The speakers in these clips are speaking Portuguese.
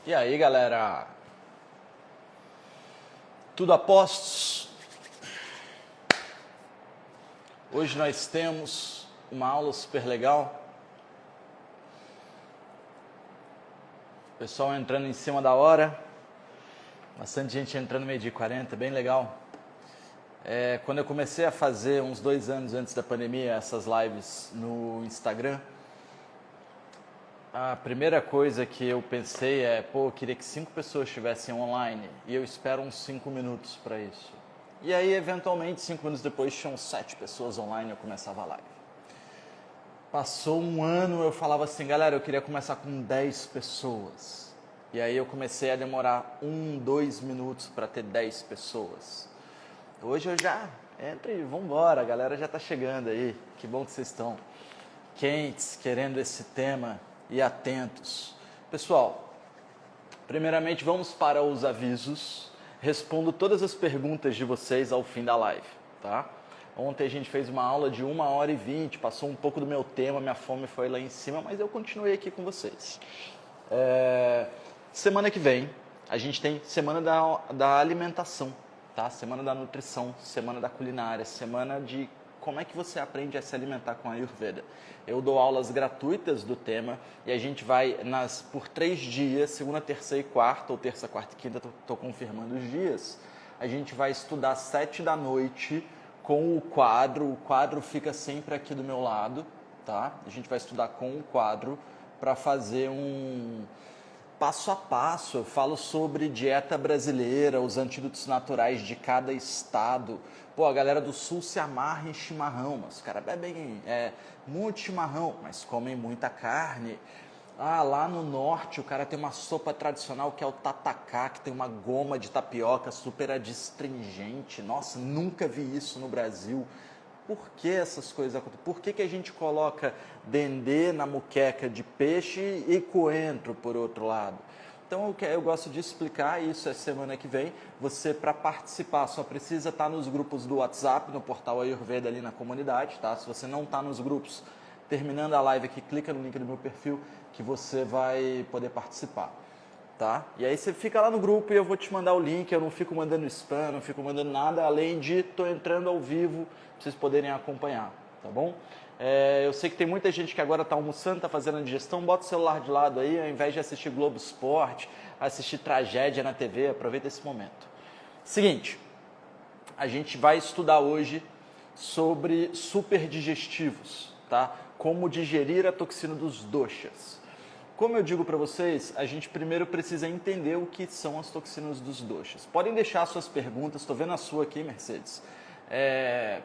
E aí, galera? Tudo a postos? Hoje nós temos uma aula super legal. Pessoal entrando em cima da hora. Bastante gente entrando meio de 40, bem legal. Quando eu comecei a fazer, uns 2 anos antes da pandemia, essas lives no Instagram, a primeira coisa que eu pensei eu queria que 5 pessoas estivessem online e eu espero uns 5 minutos para isso. E aí, eventualmente, 5 minutos depois, tinham 7 pessoas online e eu começava a live. Passou um ano, eu falava assim, galera, eu queria começar com 10 pessoas. E aí eu comecei a demorar 2 minutos para ter 10 pessoas. Hoje eu já entro e vambora, a galera já tá chegando aí. Que bom que vocês estão quentes, querendo esse tema e atentos. Pessoal, primeiramente vamos para os avisos. Respondo todas as perguntas de vocês ao fim da live, tá? Ontem a gente fez uma aula de 1h20, passou um pouco do meu tema, minha fome foi lá em cima, mas eu continuei aqui com vocês. Semana que vem, a gente tem semana da alimentação, tá? Semana da nutrição, semana da culinária, semana de como é que você aprende a se alimentar com a Ayurveda. Eu dou aulas gratuitas do tema e a gente vai por 3 dias, segunda, terça e quarta, ou terça, quarta e quinta, estou confirmando os dias, a gente vai estudar 7 da noite com o quadro fica sempre aqui do meu lado, tá? A gente vai estudar com o quadro para fazer um passo a passo. Eu falo sobre dieta brasileira, os antídotos naturais de cada estado. Pô, a galera do sul se amarra em chimarrão, mas os caras bebem muito chimarrão, mas comem muita carne. Lá no norte o cara tem uma sopa tradicional que é o tatacá, que tem uma goma de tapioca super adstringente. Nossa, nunca vi isso no Brasil. Por que essas coisas acontecem? Por que a gente coloca dendê na muqueca de peixe e coentro por outro lado? Então eu gosto de explicar isso semana que vem. Você, para participar, só precisa estar nos grupos do WhatsApp, no portal Ayurveda ali na comunidade, tá? Se você não está nos grupos, terminando a live aqui, clica no link do meu perfil que você vai poder participar, tá? E aí você fica lá no grupo e eu vou te mandar o link. Eu não fico mandando spam, não fico mandando nada, além de estou entrando ao vivo para vocês poderem acompanhar, tá bom? Eu sei que tem muita gente que agora está almoçando, está fazendo a digestão, bota o celular de lado aí, ao invés de assistir Globo Esporte, assistir tragédia na TV, aproveita esse momento. Seguinte, a gente vai estudar hoje sobre superdigestivos, tá? Como digerir a toxina dos doshas. Como eu digo para vocês, a gente primeiro precisa entender o que são as toxinas dos doshas. Podem deixar suas perguntas, estou vendo a sua aqui, Mercedes.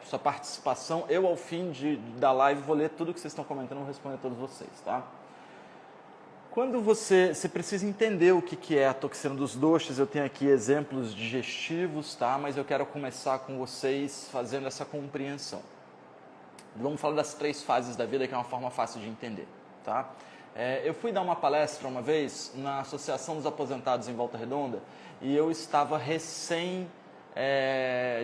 Sua participação, eu ao fim da live vou ler tudo que vocês estão comentando e vou responder a todos vocês, tá? Quando você precisa entender o que é a toxina dos doshas, eu tenho aqui exemplos digestivos, tá? Mas eu quero começar com vocês fazendo essa compreensão. Vamos falar das 3 fases da vida, que é uma forma fácil de entender, tá? Eu fui dar uma palestra uma vez na Associação dos Aposentados em Volta Redonda e eu estava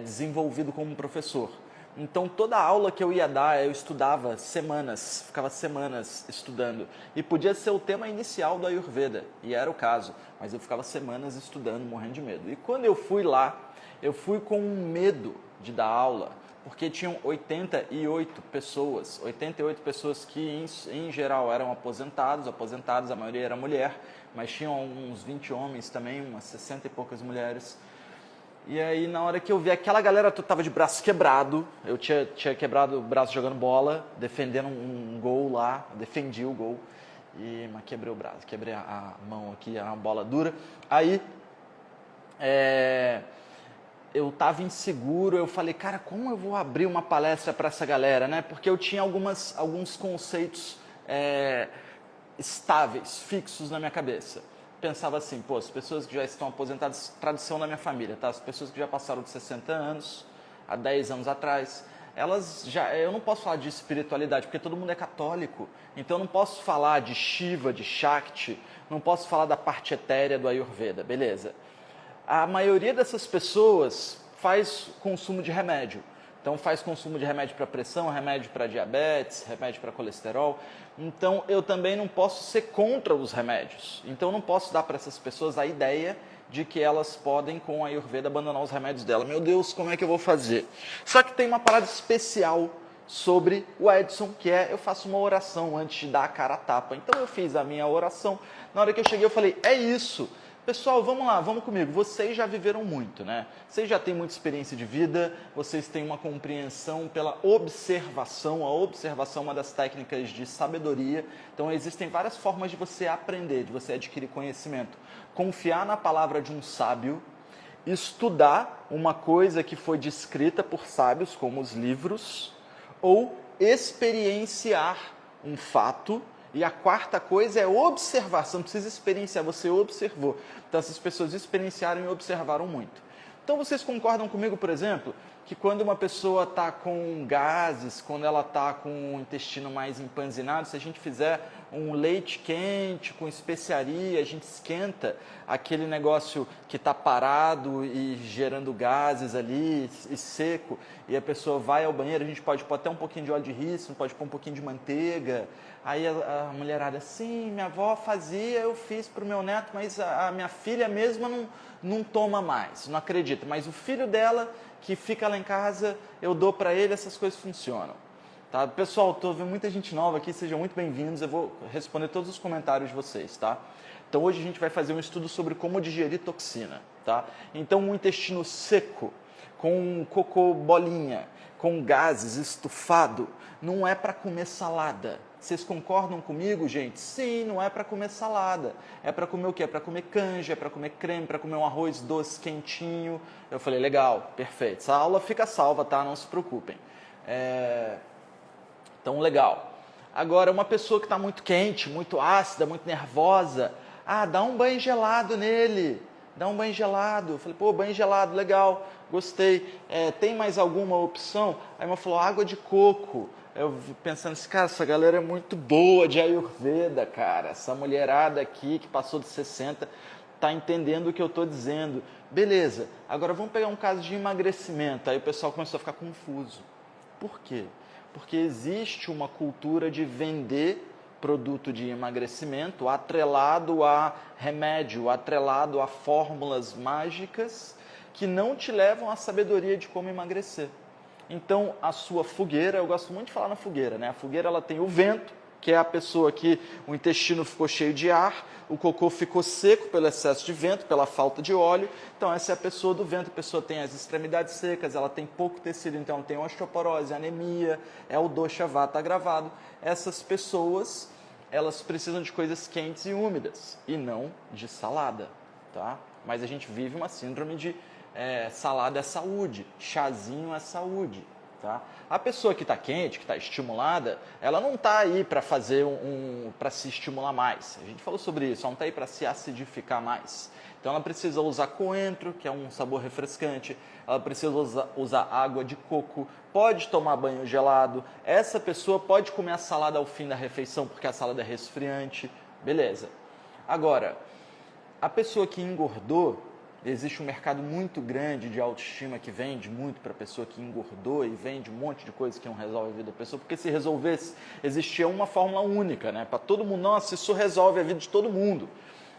desenvolvido como professor. Então, toda aula que eu ia dar, eu estudava semanas, ficava semanas estudando. E podia ser o tema inicial do Ayurveda, e era o caso. Mas eu ficava semanas estudando, morrendo de medo. E quando eu fui lá, eu fui com medo de dar aula, porque tinham 88 pessoas que em geral eram aposentados, a maioria era mulher, mas tinham uns 20 homens também, umas 60 e poucas mulheres. E aí, na hora que eu vi aquela galera, eu tava de braço quebrado, eu tinha quebrado o braço jogando bola, defendendo um gol lá, defendi o gol, mas quebrei o braço, quebrei a mão aqui, a bola dura. Aí, eu tava inseguro, eu falei, cara, como eu vou abrir uma palestra para essa galera, né? Porque eu tinha alguns conceitos estáveis, fixos na minha cabeça. Pensava assim, as pessoas que já estão aposentadas, tradição da minha família, tá? As pessoas que já passaram de 60 anos, há 10 anos atrás, eu não posso falar de espiritualidade, porque todo mundo é católico, então eu não posso falar de Shiva, de Shakti, não posso falar da parte etérea do Ayurveda, beleza? A maioria dessas pessoas faz consumo de remédio. Então faz consumo de remédio para pressão, remédio para diabetes, remédio para colesterol. Então eu também não posso ser contra os remédios. Então eu não posso dar para essas pessoas a ideia de que elas podem, com a Ayurveda, abandonar os remédios dela. Meu Deus, como é que eu vou fazer? Só que tem uma parada especial sobre o Edson, que é, eu faço uma oração antes de dar a cara a tapa. Então eu fiz a minha oração. Na hora que eu cheguei, eu falei, é isso. Pessoal, vamos lá, vamos comigo. Vocês já viveram muito, né? Vocês já têm muita experiência de vida, vocês têm uma compreensão pela observação. A observação é uma das técnicas de sabedoria. Então, existem várias formas de você aprender, de você adquirir conhecimento. Confiar na palavra de um sábio, estudar uma coisa que foi descrita por sábios, como os livros, ou experienciar um fato. E a quarta coisa é observar, você não precisa experienciar, você observou. Então essas pessoas experienciaram e observaram muito. Então vocês concordam comigo, por exemplo, que quando uma pessoa está com gases, quando ela está com o intestino mais empanzinado, se a gente fizer um leite quente com especiaria, a gente esquenta aquele negócio que está parado e gerando gases ali e seco, e a pessoa vai ao banheiro, a gente pode pôr até um pouquinho de óleo de rícino, pode pôr um pouquinho de manteiga. Aí a mulherada, sim, minha avó fazia, eu fiz para o meu neto, mas a minha filha mesma não toma mais, não acredita. Mas o filho dela, que fica lá em casa, eu dou para ele, essas coisas funcionam. Tá? Pessoal, estou vendo muita gente nova aqui, sejam muito bem-vindos, eu vou responder todos os comentários de vocês, tá? Então hoje a gente vai fazer um estudo sobre como digerir toxina, tá? Então um intestino seco, com cocô bolinha, com gases, estufado, não é para comer salada. Vocês concordam comigo, gente? Sim, não é para comer salada. É para comer o quê? É para comer canja, é para comer creme, para comer um arroz doce quentinho. Eu falei, legal, perfeito. Essa aula fica salva, tá? Não se preocupem. Então, legal. Agora, uma pessoa que está muito quente, muito ácida, muito nervosa, dá um banho gelado nele. Dá um banho gelado. Eu falei, pô, banho gelado, legal, gostei. Tem mais alguma opção? Aí uma falou, água de coco. Eu pensando assim, cara, essa galera é muito boa de Ayurveda, cara. Essa mulherada aqui que passou dos 60 está entendendo o que eu estou dizendo. Beleza, agora vamos pegar um caso de emagrecimento. Aí o pessoal começou a ficar confuso. Por quê? Porque existe uma cultura de vender produto de emagrecimento atrelado a remédio, atrelado a fórmulas mágicas que não te levam à sabedoria de como emagrecer. Então, a sua fogueira, eu gosto muito de falar na fogueira, né? A fogueira, ela tem o vento, que é a pessoa que o intestino ficou cheio de ar, o cocô ficou seco pelo excesso de vento, pela falta de óleo. Então, essa é a pessoa do vento. A pessoa tem as extremidades secas, ela tem pouco tecido, então ela tem osteoporose, anemia, é o dosha vata agravado. Essas pessoas, elas precisam de coisas quentes e úmidas, e não de salada, tá? Mas a gente vive uma síndrome de salada é saúde, chazinho é saúde. Tá? A pessoa que está quente, que está estimulada, ela não está aí para fazer para se estimular mais. A gente falou sobre isso, ela não está aí para se acidificar mais. Então ela precisa usar coentro, que é um sabor refrescante, ela precisa usar água de coco, pode tomar banho gelado, essa pessoa pode comer a salada ao fim da refeição, porque a salada é resfriante, beleza. Agora, a pessoa que engordou, existe um mercado muito grande de autoestima que vende muito para a pessoa que engordou e vende um monte de coisa que não resolve a vida da pessoa, porque se resolvesse, existia uma fórmula única, né? Para todo mundo, nossa, isso resolve a vida de todo mundo.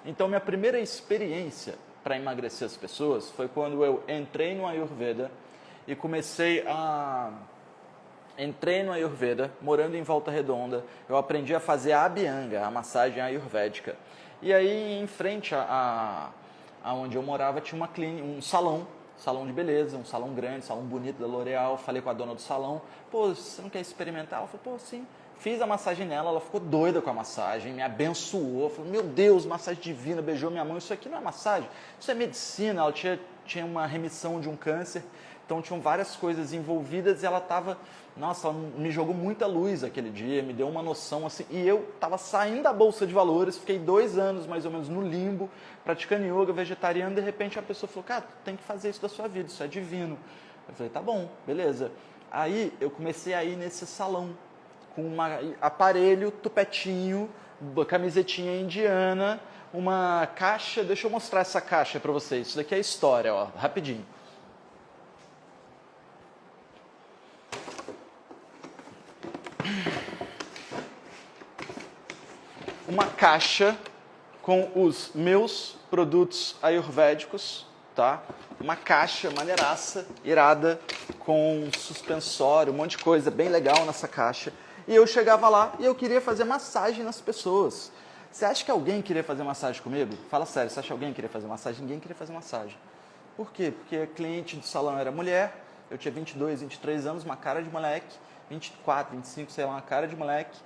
Então, minha primeira experiência para emagrecer as pessoas foi quando eu entrei no Ayurveda e Entrei no Ayurveda, morando em Volta Redonda, eu aprendi a fazer a Abhyanga, a massagem ayurvédica. E aí, em frente aonde eu morava, tinha uma clínica, um salão de beleza, um salão grande, salão bonito da L'Oréal. Falei com a dona do salão, pô, você não quer experimentar? Ela falou, pô, sim. Fiz a massagem nela, ela ficou doida com a massagem, me abençoou, falou, meu Deus, massagem divina, beijou minha mão, isso aqui não é massagem, isso é medicina. Ela tinha uma remissão de um câncer, então tinham várias coisas envolvidas e ela estava, nossa, ela me jogou muita luz aquele dia, me deu uma noção assim, e eu estava saindo da Bolsa de Valores, fiquei 2 anos mais ou menos no limbo, praticando yoga, vegetariano, de repente a pessoa falou, cara, tu tem que fazer isso da sua vida, isso é divino. Eu falei, tá bom, beleza. Aí eu comecei a ir nesse salão, com um aparelho, tupetinho, camisetinha indiana, uma caixa, deixa eu mostrar essa caixa para vocês, isso daqui é a história, ó, rapidinho. uma caixa com os meus produtos ayurvédicos, tá? Uma caixa maneiraça, irada, com suspensório, um monte de coisa bem legal nessa caixa. E eu chegava lá e eu queria fazer massagem nas pessoas. Você acha que alguém queria fazer massagem comigo? Fala sério, você acha que alguém queria fazer massagem? Ninguém queria fazer massagem. Por quê? Porque a cliente do salão era mulher, eu tinha 22, 23 anos, uma cara de moleque, 24, 25, sei lá, uma cara de moleque.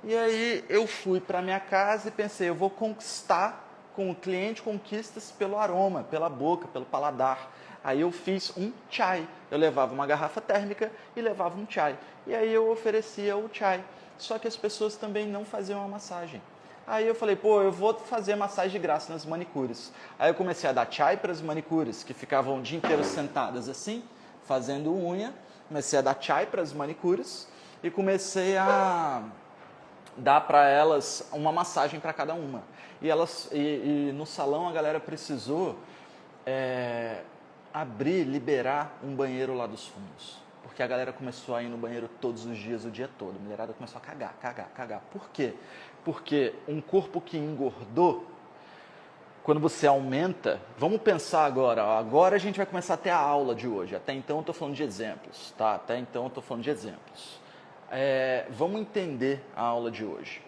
E aí eu fui para minha casa e pensei, eu vou conquistar com o cliente, conquistas pelo aroma, pela boca, pelo paladar. Aí eu fiz um chai. Eu levava uma garrafa térmica e levava um chai. E aí eu oferecia o chai. Só que as pessoas também não faziam a massagem. Aí eu falei, pô, eu vou fazer massagem de graça nas manicures. Aí eu comecei a dar chai para as manicures, que ficavam o dia inteiro sentadas assim, fazendo unha. Comecei a dar chai para as manicures e comecei a dar para elas uma massagem para cada uma. E no salão a galera precisou liberar um banheiro lá dos fundos. Porque a galera começou a ir no banheiro todos os dias, o dia todo. A mulherada começou a cagar. Por quê? Porque um corpo que engordou, quando você aumenta... Vamos pensar agora. Agora a gente vai começar a ter a aula de hoje. Até então eu estou falando de exemplos. Tá? Vamos entender a aula de hoje.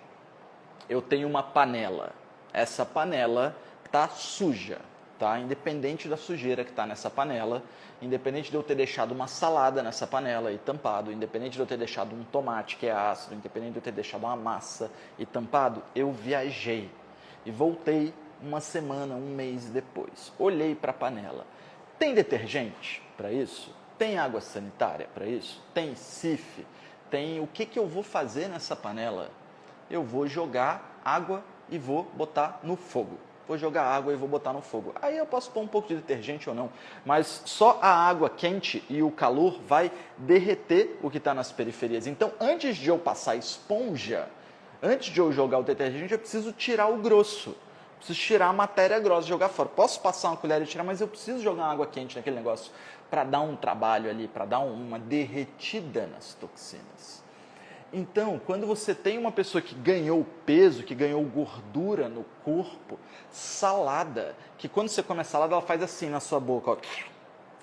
Eu tenho uma panela. Essa panela está suja. Tá? Independente da sujeira que está nessa panela, independente de eu ter deixado uma salada nessa panela e tampado, independente de eu ter deixado um tomate que é ácido, independente de eu ter deixado uma massa e tampado, eu viajei e voltei uma semana, um mês depois. Olhei para a panela. Tem detergente para isso? Tem água sanitária para isso? Tem sif? Tem o que eu vou fazer nessa panela? Eu vou jogar água e vou botar no fogo. Vou jogar água e vou botar no fogo. Aí eu posso pôr um pouco de detergente ou não, mas só a água quente e o calor vai derreter o que está nas periferias. Então, antes de eu passar esponja, antes de eu jogar o detergente, eu preciso tirar o grosso. Preciso tirar a matéria grossa, jogar fora. Posso passar uma colher e tirar, mas eu preciso jogar água quente naquele negócio para dar um trabalho ali, para dar uma derretida nas toxinas. Então, quando você tem uma pessoa que ganhou peso, que ganhou gordura no corpo, salada, que quando você come a salada, ela faz assim na sua boca, ó,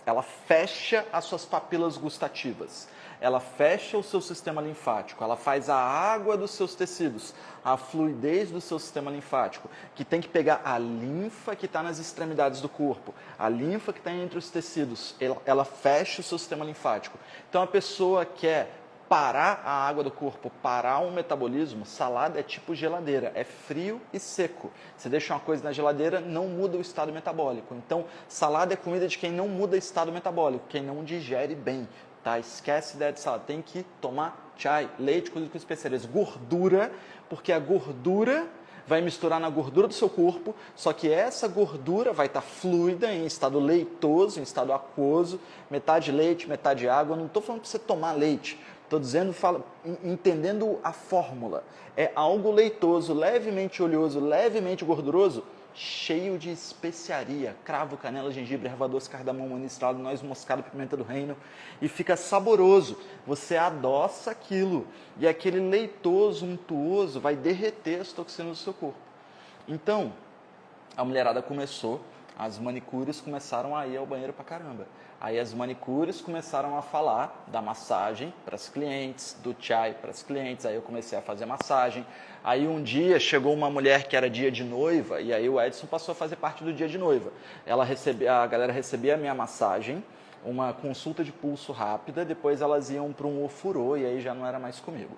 ela fecha as suas papilas gustativas, ela fecha o seu sistema linfático, ela faz a água dos seus tecidos, a fluidez do seu sistema linfático, que tem que pegar a linfa que está nas extremidades do corpo, a linfa que está entre os tecidos, ela fecha o seu sistema linfático. Então, a pessoa quer parar a água do corpo, parar o metabolismo, salada é tipo geladeira, é frio e seco. Você deixa uma coisa na geladeira, não muda o estado metabólico. Então, salada é comida de quem não muda o estado metabólico, quem não digere bem, tá? Esquece a ideia de salada, tem que tomar chai, leite cozido com especiarias, gordura, porque a gordura vai misturar na gordura do seu corpo, só que essa gordura vai estar fluida, em estado leitoso, em estado aquoso, metade leite, metade água. Eu não estou falando para você tomar leite, estou dizendo, entendendo a fórmula. É algo leitoso, levemente oleoso, levemente gorduroso, cheio de especiaria, cravo, canela, gengibre, erva doce, cardamomo, anis, noz moscada, pimenta do reino, e fica saboroso. Você adoça aquilo e aquele leitoso, untuoso vai derreter as toxinas do seu corpo. Então, a mulherada começou, as manicures começaram a ir ao banheiro pra caramba. Aí as manicures começaram a falar da massagem para as clientes, do chai para as clientes, aí eu comecei a fazer massagem. Aí um dia chegou uma mulher que era dia de noiva, e aí o Edson passou a fazer parte do dia de noiva. A galera recebia a minha massagem, uma consulta de pulso rápida, depois elas iam para um ofurô, e aí já não era mais comigo.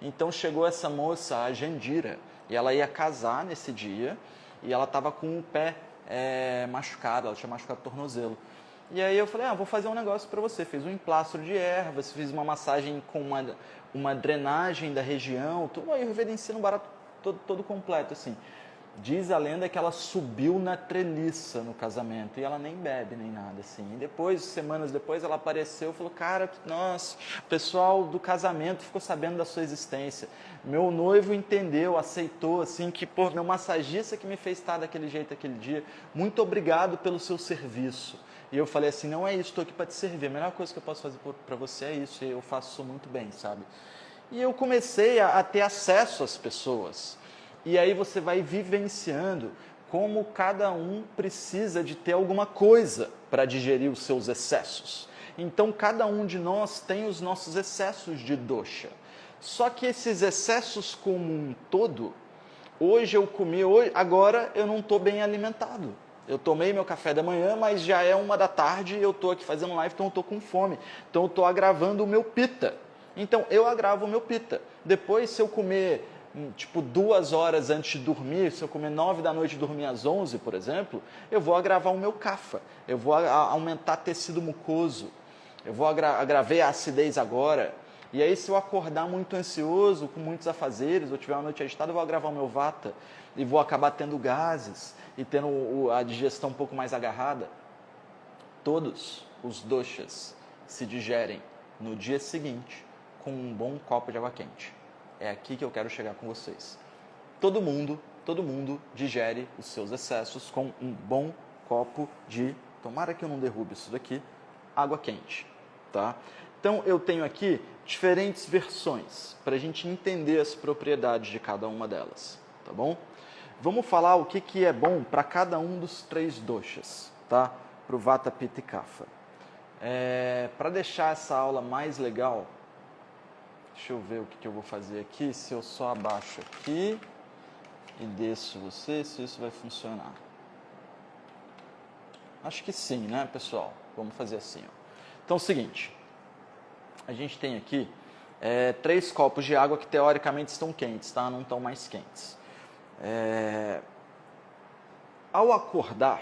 Então chegou essa moça, a Jandira, e ela ia casar nesse dia, e ela estava com o pé machucado, ela tinha machucado o tornozelo. E aí eu falei, vou fazer um negócio para você. Fiz um emplastro de ervas, fiz uma massagem com uma drenagem da região, tudo aí, o ensino barato todo completo, assim. Diz a lenda que ela subiu na treliça no casamento e ela nem bebe nem nada, assim. E depois, semanas depois, ela apareceu e falou, cara, nossa, o pessoal do casamento ficou sabendo da sua existência. Meu noivo entendeu, aceitou, assim, que, pô, meu massagista que me fez estar daquele jeito aquele dia, muito obrigado pelo seu serviço. E eu falei assim, não é isso, estou aqui para te servir, a melhor coisa que eu posso fazer para você é isso, e eu faço muito bem, sabe? E eu comecei a ter acesso às pessoas. E aí você vai vivenciando como cada um precisa de ter alguma coisa para digerir os seus excessos. Então, cada um de nós tem os nossos excessos de dosha. Só que esses excessos como um todo, hoje eu comi, agora eu não estou bem alimentado. Eu tomei meu café da manhã, mas já é 1 da tarde e eu estou aqui fazendo live, então eu estou com fome. Então eu estou agravando o meu pita. Então eu agravo o meu pita. Depois, se eu comer tipo 2 horas antes de dormir, se eu comer 9 da noite e dormir às 11, por exemplo, eu vou agravar o meu kapha. Eu vou aumentar tecido mucoso. Eu vou agravei a acidez agora. E aí, se eu acordar muito ansioso, com muitos afazeres, ou tiver uma noite agitada, eu vou agravar o meu vata e vou acabar tendo gases e tendo a digestão um pouco mais agarrada. Todos os doshas se digerem no dia seguinte com um bom copo de água quente. É aqui que eu quero chegar com vocês. Todo mundo digere os seus excessos com um bom copo de, tomara que eu não derrube isso daqui, água quente, tá? Então eu tenho aqui diferentes versões para a gente entender as propriedades de cada uma delas, tá bom? Vamos falar o que é bom para cada um dos 3 doshas, tá? Para o Vata, Pitta e Kapha. Para deixar essa aula mais legal, deixa eu ver o que eu vou fazer aqui, se eu só abaixo aqui e desço você, se isso vai funcionar. Acho que sim, né, pessoal? Vamos fazer assim, ó. Então é o seguinte, a gente tem aqui 3 copos de água que teoricamente estão quentes, tá? Não estão mais quentes. Ao acordar,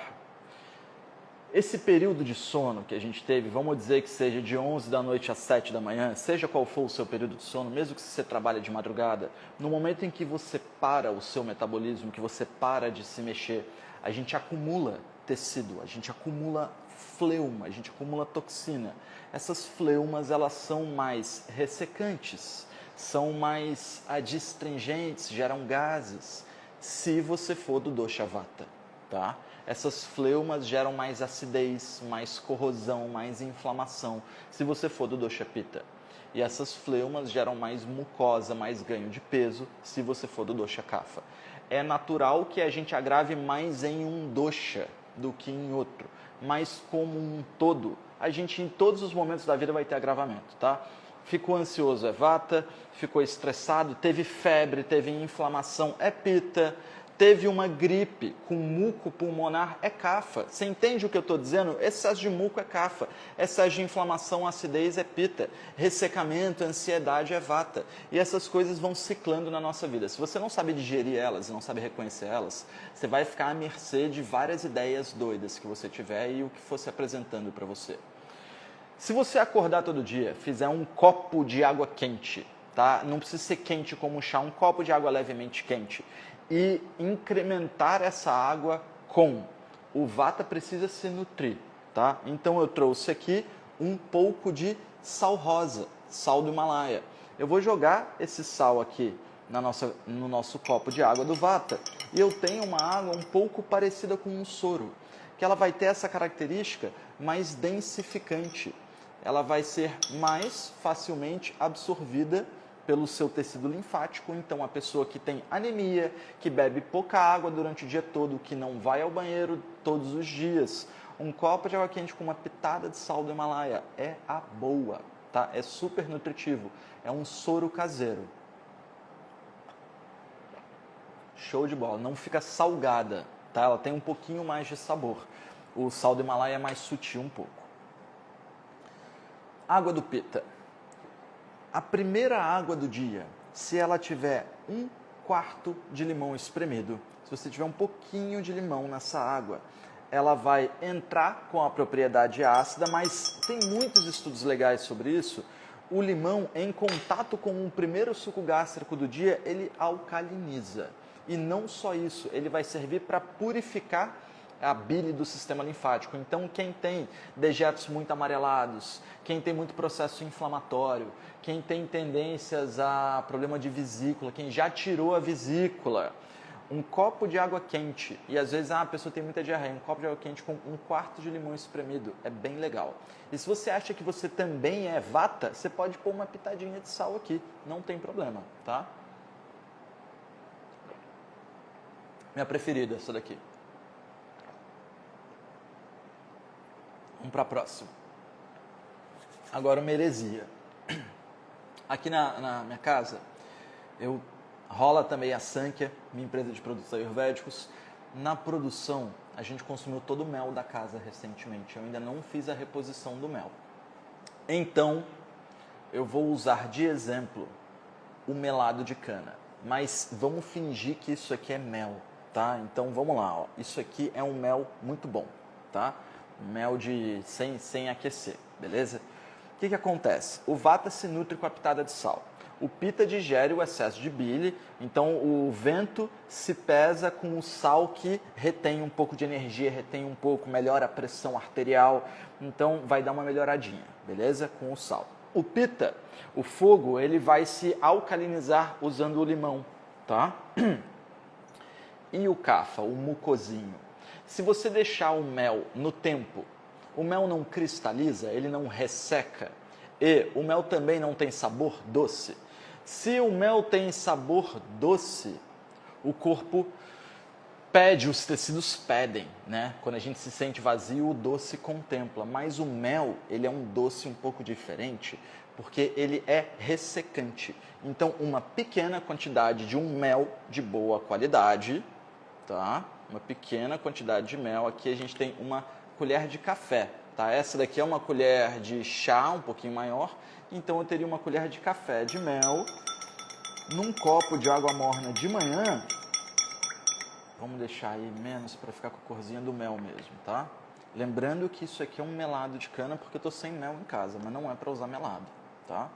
esse período de sono que a gente teve, vamos dizer que seja de 11 da noite às 7 da manhã, seja qual for o seu período de sono, mesmo que você trabalhe de madrugada, no momento em que você para o seu metabolismo, que você para de se mexer, a gente acumula tecido, a gente acumula fleuma, a gente acumula toxina. Essas fleumas, elas são mais ressecantes, são mais adstringentes, geram gases, se você for do dosha vata, tá? Essas fleumas geram mais acidez, mais corrosão, mais inflamação, se você for do dosha pitta. E essas fleumas geram mais mucosa, mais ganho de peso, se você for do dosha kapha. É natural que a gente agrave mais em um dosha do que em outro, mas como um todo, a gente em todos os momentos da vida vai ter agravamento, tá? Ficou ansioso é vata, ficou estressado, teve febre, teve inflamação é pitta, teve uma gripe com muco pulmonar é kapha. Você entende o que eu estou dizendo? Excesso de muco é kapha, excesso de inflamação, acidez é pitta, ressecamento, ansiedade é vata. E essas coisas vão ciclando na nossa vida. Se você não sabe digerir elas e não sabe reconhecer elas, você vai ficar à mercê de várias ideias doidas que você tiver e o que fosse apresentando para você. Se você acordar todo dia, fizer um copo de água quente, tá? Não precisa ser quente como um chá, um copo de água levemente quente, e incrementar essa água com o vata precisa se nutrir, tá? Então eu trouxe aqui um pouco de sal rosa, sal do Himalaia. Eu vou jogar esse sal aqui no nosso copo de água do vata e eu tenho uma água um pouco parecida com um soro, que ela vai ter essa característica mais densificante. Ela vai ser mais facilmente absorvida pelo seu tecido linfático. Então, a pessoa que tem anemia, que bebe pouca água durante o dia todo, que não vai ao banheiro todos os dias, um copo de água quente com uma pitada de sal do Himalaia é a boa, tá? É super nutritivo, é um soro caseiro. Show de bola, não fica salgada, tá? Ela tem um pouquinho mais de sabor. O sal do Himalaia é mais sutil um pouco. Água do Pitta. A primeira água do dia, se ela tiver 1/4 de limão espremido, se você tiver um pouquinho de limão nessa água, ela vai entrar com a propriedade ácida, mas tem muitos estudos legais sobre isso. O limão, em contato com o primeiro suco gástrico do dia, ele alcaliniza. E não só isso, ele vai servir para purificar a bile do sistema linfático. Então, quem tem dejetos muito amarelados, quem tem muito processo inflamatório, quem tem tendências a problema de vesícula, quem já tirou a vesícula, um copo de água quente, e às vezes a pessoa tem muita diarreia, um copo de água quente com 1/4 de limão espremido, é bem legal. E se você acha que você também é vata, você pode pôr uma pitadinha de sal aqui, não tem problema, tá? Minha preferida, essa daqui. Vamos para a próxima. Agora uma heresia. Aqui na minha casa, rola também a Sankhya, minha empresa de produtos ayurvédicos. Na produção, a gente consumiu todo o mel da casa recentemente. Eu ainda não fiz a reposição do mel. Então, eu vou usar de exemplo o melado de cana. Mas vamos fingir que isso aqui é mel, tá? Então, vamos lá. Ó. Isso aqui é um mel muito bom, tá? Mel sem aquecer, beleza? O que acontece? O vata se nutre com a pitada de sal. O pita digere o excesso de bile, então o vento se pesa com o sal que retém um pouco de energia, retém um pouco, melhora a pressão arterial, então vai dar uma melhoradinha, beleza? Com o sal. O pita, o fogo, ele vai se alcalinizar usando o limão, tá? E o kapha, o mucosinho? Se você deixar o mel no tempo, o mel não cristaliza, ele não resseca, e o mel também não tem sabor doce. Se o mel tem sabor doce, o corpo pede, os tecidos pedem, né? Quando a gente se sente vazio, o doce contempla. Mas o mel, ele é um doce um pouco diferente, porque ele é ressecante. Então, uma pequena quantidade de um mel de boa qualidade, tá? Uma pequena quantidade de mel. Aqui a gente tem uma colher de café, tá? Essa daqui é uma colher de chá, um pouquinho maior. Então, eu teria uma colher de café de mel num copo de água morna de manhã. Vamos deixar aí menos para ficar com a corzinha do mel mesmo, tá? Lembrando que isso aqui é um melado de cana porque eu estou sem mel em casa, mas não é para usar melado, tá?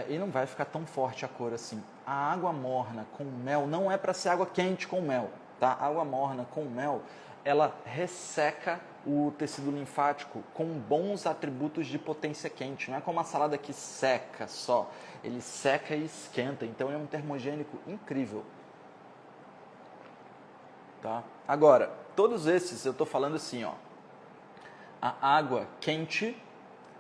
E não vai ficar tão forte a cor assim. A água morna com mel não é para ser água quente com mel, tá? A água morna com mel, ela resseca o tecido linfático com bons atributos de potência quente. Não é como a salada que seca só, ele seca e esquenta, então ele é um termogênico incrível. Tá? Agora, todos esses eu estou falando assim, ó, a água quente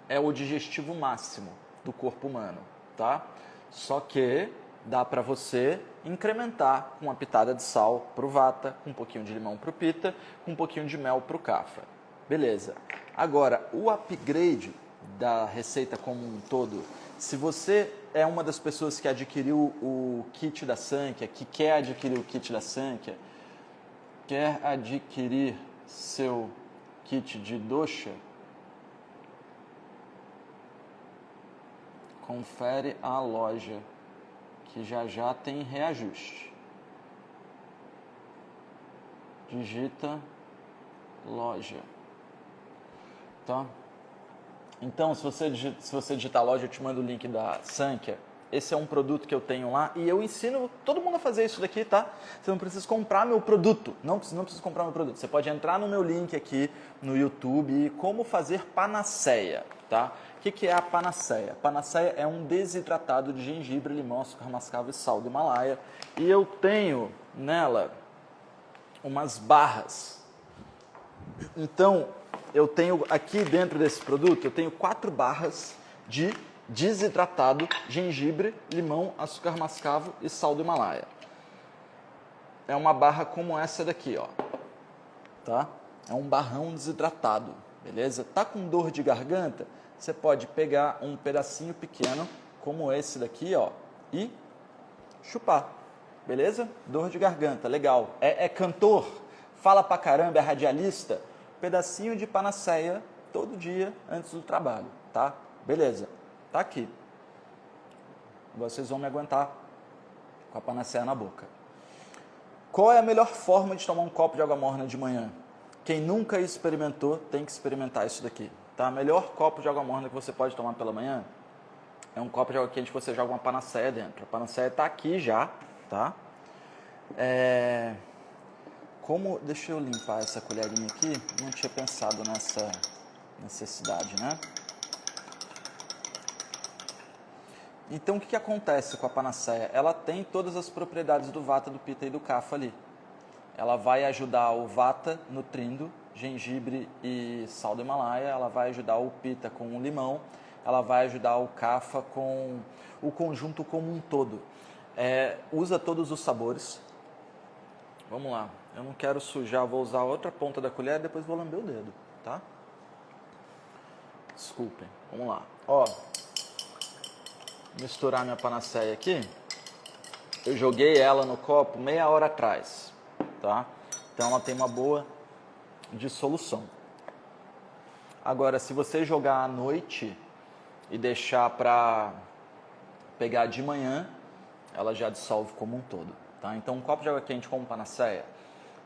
é o digestivo máximo do corpo humano, tá? Só que dá para você incrementar com uma pitada de sal para o vata, com um pouquinho de limão para o pita, com um pouquinho de mel para o kapha. Beleza. Agora, o upgrade da receita como um todo, se você é uma das pessoas que adquiriu o kit da Sankhya, que quer adquirir o kit da Sankhya, quer adquirir seu kit de dosha, confere a loja, que já tem reajuste. Digita loja, tá? Então, se você digitar loja, eu te mando o link da Sankhya. Esse é um produto que eu tenho lá e eu ensino todo mundo a fazer isso daqui, tá? Você não precisa comprar meu produto, não precisa comprar meu produto. Você pode entrar no meu link aqui no YouTube e como fazer panaceia, tá? O que é a panaceia? Panaceia é um desidratado de gengibre, limão, açúcar mascavo e sal do Himalaia. E eu tenho nela umas barras. Então, eu tenho aqui dentro desse produto, eu tenho 4 barras de desidratado, gengibre, limão, açúcar mascavo e sal do Himalaia. É uma barra como essa daqui, ó. Tá? É um barrão desidratado, beleza? Tá com dor de garganta? Você pode pegar um pedacinho pequeno, como esse daqui, ó, e chupar, beleza? Dor de garganta, legal. É cantor, fala pra caramba, é radialista, pedacinho de panaceia todo dia antes do trabalho, tá? Beleza. Tá aqui. Vocês vão me aguentar com a panaceia na boca. Qual é a melhor forma de tomar um copo de água morna de manhã? Quem nunca experimentou tem que experimentar isso daqui. Tá? O melhor copo de água morna que você pode tomar pela manhã é um copo de água quente que você joga uma panaceia dentro. A panaceia tá aqui já, tá? Deixa eu limpar essa colherinha aqui. Não tinha pensado nessa necessidade, né? Então, o que acontece com a panaceia? Ela tem todas as propriedades do vata, do pita e do kapha ali. Ela vai ajudar o vata nutrindo gengibre e sal do Himalaia, ela vai ajudar o pita com o limão, ela vai ajudar o kapha com o conjunto como um todo. Usa todos os sabores, Vamos lá. Eu não quero sujar, vou usar a outra ponta da colher e depois vou lamber o dedo, tá? Desculpem. Vamos lá. Ó, misturar minha panaceia aqui. Eu joguei ela no copo meia hora atrás, tá? Então ela tem uma boa dissolução. Agora, se você jogar à noite e deixar para pegar de manhã, ela já dissolve como um todo, tá? Então um copo de água quente com panaceia,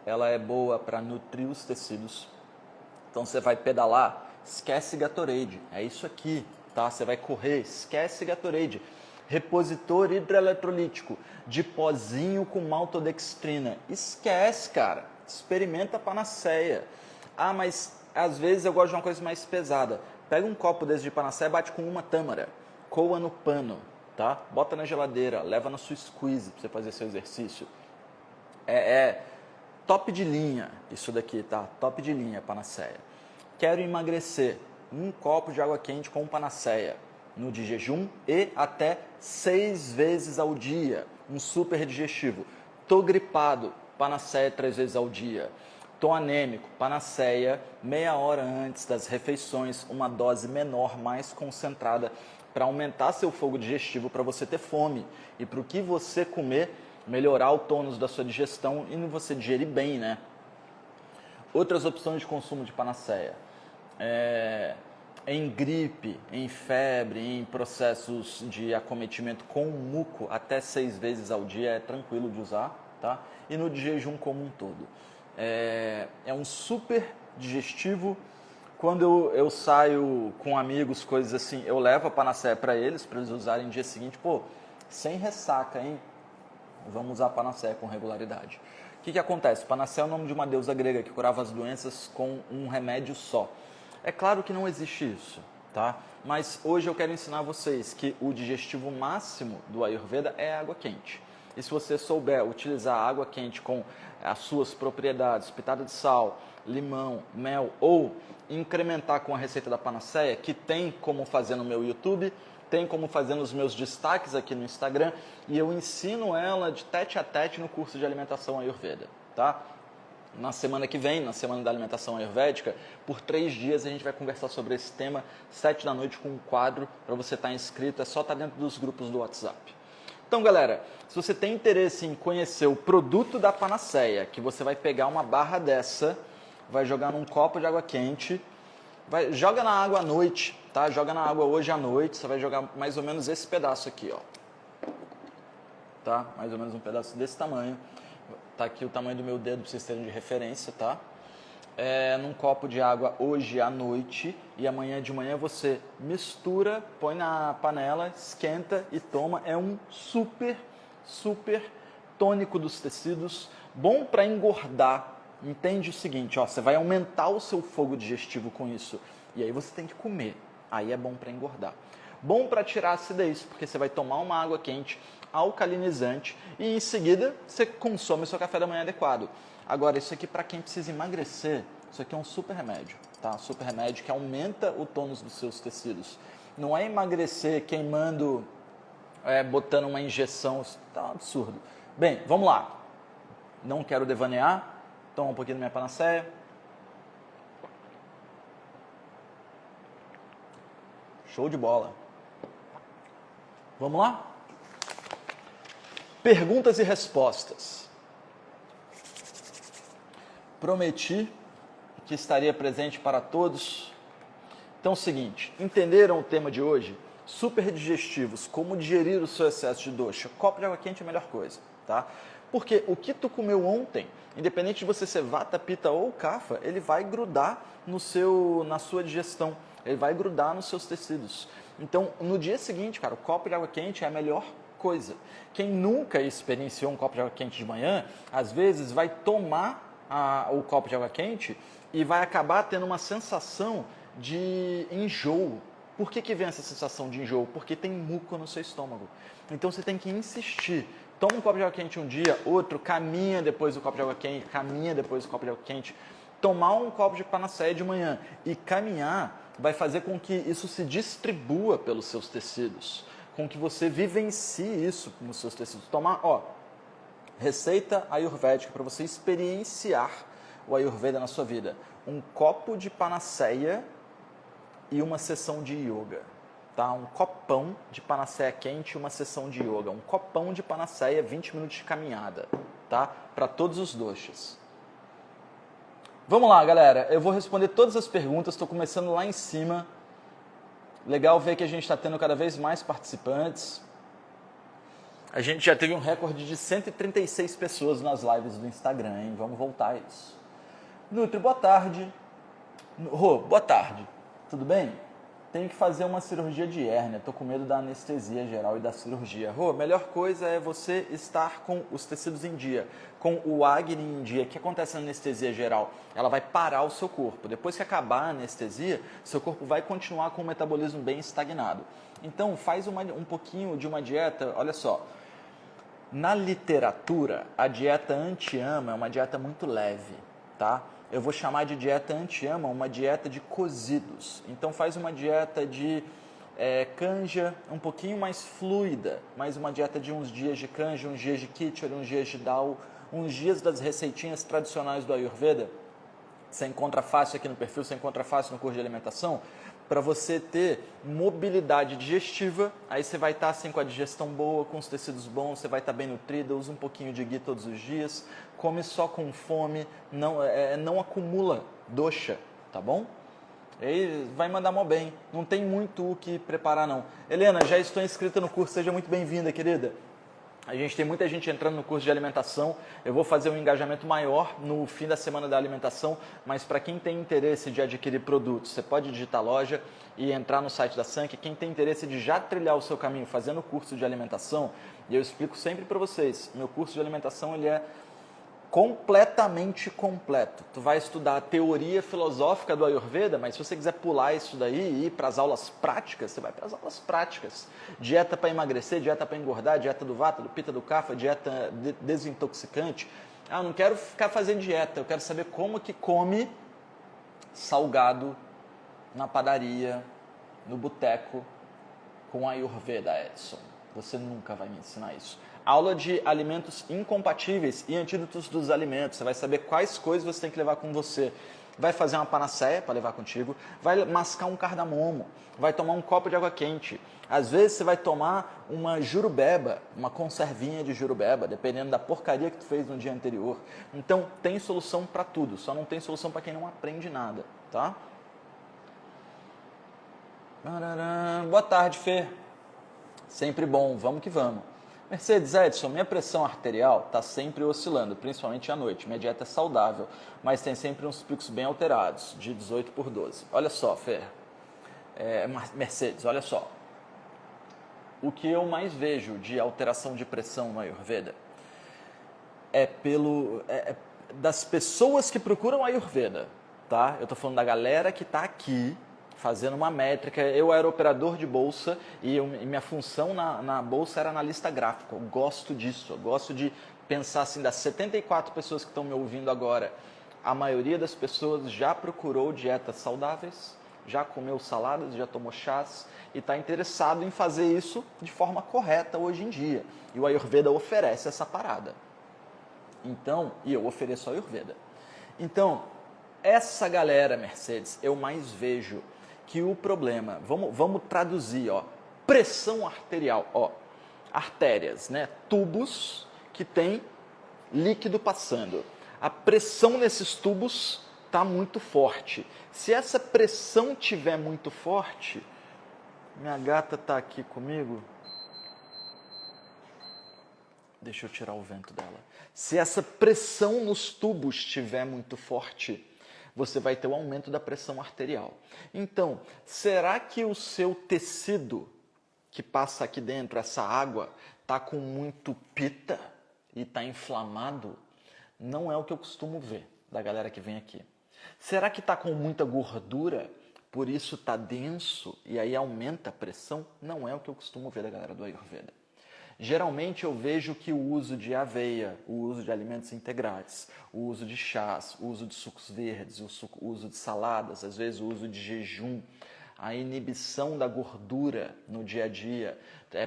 ela é boa para nutrir os tecidos. Então você vai pedalar, esquece Gatorade, é isso aqui, tá? Você vai correr, esquece Gatorade. Repositor hidroeletrolítico de pozinho com maltodextrina, esquece, cara. Experimenta a panaceia. Ah, mas às vezes eu gosto de uma coisa mais pesada. Pega um copo desse de panaceia e bate com uma tâmara, coa no pano, tá? Bota na geladeira, leva na sua squeeze para você fazer seu exercício. É top de linha isso daqui, tá? Top de linha, panaceia. Quero emagrecer, um copo de água quente com panaceia no de jejum e até 6 vezes ao dia, um super digestivo. Tô gripado, panaceia 3 vezes ao dia. Tô anêmico, panaceia meia hora antes das refeições, uma dose menor, mais concentrada, para aumentar seu fogo digestivo, para você ter fome e para o que você comer melhorar o tônus da sua digestão e você digerir bem, né? Outras opções de consumo de panaceia. Em gripe, em febre, em processos de acometimento com muco, até 6 vezes ao dia é tranquilo de usar, tá? E no de jejum como um todo. É um super digestivo. Quando eu saio com amigos, coisas assim, eu levo a panaceia para eles usarem no dia seguinte. Pô, sem ressaca, hein? Vamos usar a panaceia com regularidade. O que acontece? Panaceia é o nome de uma deusa grega que curava as doenças com um remédio só. É claro que não existe isso, tá? Mas hoje eu quero ensinar vocês que o digestivo máximo do Ayurveda é a água quente. E se você souber utilizar a água quente com as suas propriedades, pitada de sal, limão, mel, ou incrementar com a receita da panaceia, que tem como fazer no meu YouTube, tem como fazer nos meus destaques aqui no Instagram, e eu ensino ela de tete a tete no curso de alimentação Ayurveda, tá? Na semana que vem, na semana da alimentação ayurvédica, por 3 dias a gente vai conversar sobre esse tema, 7 da noite com um quadro, para você estar inscrito, é só estar dentro dos grupos do WhatsApp. Então, galera, se você tem interesse em conhecer o produto da panaceia, que você vai pegar uma barra dessa, vai jogar num copo de água quente, joga na água à noite, tá? Joga na água hoje à noite, você vai jogar mais ou menos esse pedaço aqui, ó. Tá? Mais ou menos um pedaço desse tamanho. Tá aqui o tamanho do meu dedo para vocês terem de referência, tá? Num copo de água hoje à noite e amanhã de manhã você mistura, põe na panela, esquenta e toma. É um super tônico dos tecidos, bom para engordar. Entende o seguinte, ó, você vai aumentar o seu fogo digestivo com isso e aí você tem que comer. Aí é bom para engordar. Bom para tirar a acidez, porque você vai tomar uma água quente, alcalinizante e em seguida você consome o seu café da manhã adequado. Agora, isso aqui para quem precisa emagrecer, isso aqui é um super remédio, tá? Super remédio que aumenta o tônus dos seus tecidos. Não é emagrecer queimando, botando uma injeção, isso tá um absurdo. Bem, vamos lá. Não quero devanear, toma um pouquinho da minha panaceia. Show de bola. Vamos lá? Perguntas e respostas. Prometi que estaria presente para todos. Então é o seguinte, entenderam o tema de hoje? Super digestivos, como digerir o seu excesso de dosha. Copo de água quente é a melhor coisa, tá? Porque o que tu comeu ontem, independente de você ser vata, pita ou kapha, ele vai grudar na sua digestão, ele vai grudar nos seus tecidos. Então, no dia seguinte, cara, o copo de água quente é a melhor coisa. Quem nunca experienciou um copo de água quente de manhã, às vezes vai tomar o copo de água quente e vai acabar tendo uma sensação de enjoo. Por que vem essa sensação de enjoo? Porque tem muco no seu estômago. Então você tem que insistir. Toma um copo de água quente um dia, outro, caminha depois do copo de água quente, caminha depois do copo de água quente. Tomar um copo de panaceia de manhã e caminhar vai fazer com que isso se distribua pelos seus tecidos, com que você vivencie isso nos seus tecidos. Tomar, Receita ayurvédica para você experienciar o Ayurveda na sua vida. Um copo de panaceia e uma sessão de yoga. Tá? Um copão de panaceia quente e uma sessão de yoga. Um copão de panaceia, 20 minutos de caminhada. Tá? Para todos os doshas. Vamos lá, galera. Eu vou responder todas as perguntas. Estou começando lá em cima. Legal ver que a gente está tendo cada vez mais participantes. A gente já teve um recorde de 136 pessoas nas lives do Instagram, hein? Vamos voltar a isso. Nutri, boa tarde. Rô, boa tarde. Tudo bem? Tenho que fazer uma cirurgia de hérnia. Estou com medo da anestesia geral e da cirurgia. Rô, a melhor coisa é você estar com os tecidos em dia, com o Agni em dia. O que acontece na anestesia geral? Ela vai parar o seu corpo. Depois que acabar a anestesia, seu corpo vai continuar com o metabolismo bem estagnado. Então, faz um pouquinho de uma dieta, olha só. Na literatura, a dieta anti-ama é uma dieta muito leve, tá? Eu vou chamar de dieta anti-ama uma dieta de cozidos. Então faz uma dieta de canja um pouquinho mais fluida, mais uma dieta de uns dias de canja, uns dias de khichdi, uns dias de dal, uns dias das receitinhas tradicionais do Ayurveda. Você encontra fácil aqui no perfil, você encontra fácil no curso de alimentação, para você ter mobilidade digestiva, aí você vai estar assim com a digestão boa, com os tecidos bons, você vai estar bem nutrida, usa um pouquinho de ghee todos os dias, come só com fome, não acumula dosha, tá bom? E aí vai mandar mó bem, não tem muito o que preparar não. Helena, já estou inscrita no curso, seja muito bem-vinda, querida. A gente tem muita gente entrando no curso de alimentação, eu vou fazer um engajamento maior no fim da semana da alimentação, mas para quem tem interesse de adquirir produtos, você pode digitar loja e entrar no site da Sank. Quem tem interesse de já trilhar o seu caminho fazendo o curso de alimentação, e eu explico sempre para vocês, meu curso de alimentação ele é completamente completo. Tu vai estudar a teoria filosófica do Ayurveda, mas se você quiser pular isso daí e ir para as aulas práticas, você vai para as aulas práticas. Dieta para emagrecer, dieta para engordar, dieta do Vata, do Pitta, do Kapha, dieta desintoxicante. Ah, eu não quero ficar fazendo dieta, eu quero saber como que come salgado na padaria, no boteco, com Ayurveda, Edson. Você nunca vai me ensinar isso. Aula de alimentos incompatíveis e antídotos dos alimentos. Você vai saber quais coisas você tem que levar com você. Vai fazer uma panaceia para levar contigo, vai mascar um cardamomo, vai tomar um copo de água quente. Às vezes você vai tomar uma jurubeba, uma conservinha de jurubeba, dependendo da porcaria que tu fez no dia anterior. Então tem solução para tudo, só não tem solução para quem não aprende nada, tá? Boa tarde, Fê. Sempre bom, vamos que vamos. Mercedes, Edson, minha pressão arterial está sempre oscilando, principalmente à noite. Minha dieta é saudável, mas tem sempre uns picos bem alterados, de 18/12. Olha só, Fer, Mercedes, olha só. O que eu mais vejo de alteração de pressão no Ayurveda é das pessoas que procuram Ayurveda, tá? Eu estou falando da galera que está aqui, fazendo uma métrica. Eu era operador de bolsa e minha função na bolsa era analista gráfico. Eu gosto disso, eu gosto de pensar assim, das 74 pessoas que estão me ouvindo agora, a maioria das pessoas já procurou dietas saudáveis, já comeu saladas, já tomou chás e está interessado em fazer isso de forma correta hoje em dia. E o Ayurveda oferece essa parada. Então, e eu ofereço Ayurveda. Então, essa galera, Mercedes, eu mais vejo que o problema, vamos traduzir, ó, pressão arterial, ó, artérias, né, tubos que tem líquido passando. A pressão nesses tubos está muito forte. Se essa pressão tiver muito forte, minha gata está aqui comigo. Deixa eu tirar o vento dela. Se essa pressão nos tubos estiver muito forte, você vai ter um aumento da pressão arterial. Então, será que o seu tecido que passa aqui dentro, essa água, está com muito pita e está inflamado? Não é o que eu costumo ver da galera que vem aqui. Será que está com muita gordura, por isso está denso e aí aumenta a pressão? Não é o que eu costumo ver da galera do Ayurveda. Geralmente eu vejo que o uso de aveia, o uso de alimentos integrais, o uso de chás, o uso de sucos verdes, o uso de saladas, às vezes o uso de jejum, a inibição da gordura no dia a dia,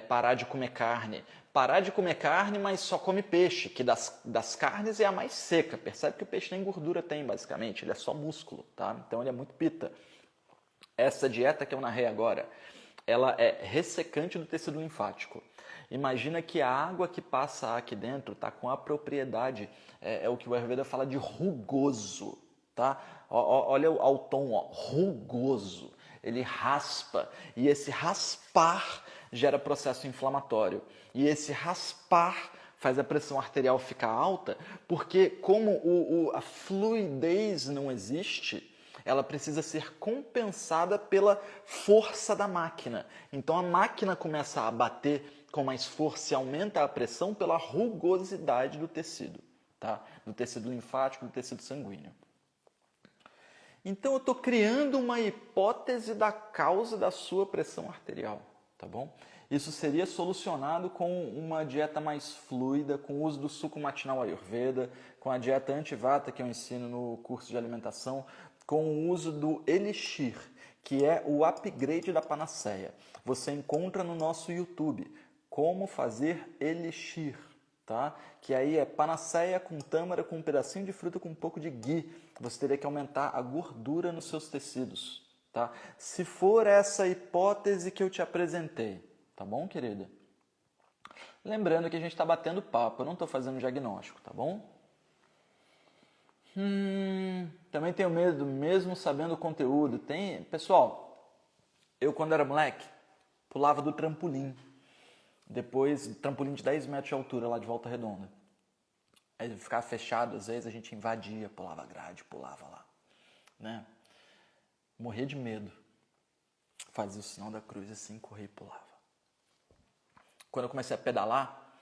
parar de comer carne. Parar de comer carne, mas só come peixe, que das carnes é a mais seca. Percebe que o peixe nem gordura tem, basicamente, ele é só músculo, tá? Então ele é muito pita. Essa dieta que eu narrei agora, ela é ressecante do tecido linfático. Imagina que a água que passa aqui dentro está com a propriedade, é o que o Ayurveda fala de rugoso, tá? Olha ao tom, ó, rugoso. Ele raspa e esse raspar gera processo inflamatório. E esse raspar faz a pressão arterial ficar alta, porque como a fluidez não existe, ela precisa ser compensada pela força da máquina. Então a máquina começa a bater com mais força e aumenta a pressão pela rugosidade do tecido, tá? Do tecido linfático, do tecido sanguíneo. Então eu estou criando uma hipótese da causa da sua pressão arterial, tá bom? Isso seria solucionado com uma dieta mais fluida, com o uso do suco matinal Ayurveda, com a dieta anti-vata que eu ensino no curso de alimentação, com o uso do Elixir, que é o upgrade da panaceia. Você encontra no nosso YouTube como fazer Elixir, tá? Que aí é panaceia com tâmara, com um pedacinho de fruta, com um pouco de ghee. Você teria que aumentar a gordura nos seus tecidos, tá? Se for essa hipótese que eu te apresentei, tá bom, querida? Lembrando que a gente está batendo papo, eu não estou fazendo diagnóstico, tá bom? Também tenho medo, mesmo sabendo o conteúdo. Pessoal, eu quando era moleque, pulava do trampolim. Depois, trampolim de 10 metros de altura lá de Volta Redonda. Aí ficava fechado, às vezes a gente invadia, pulava a grade, pulava lá. Né? Morria de medo. Fazia o sinal da cruz assim, corria e pulava. Quando eu comecei a pedalar,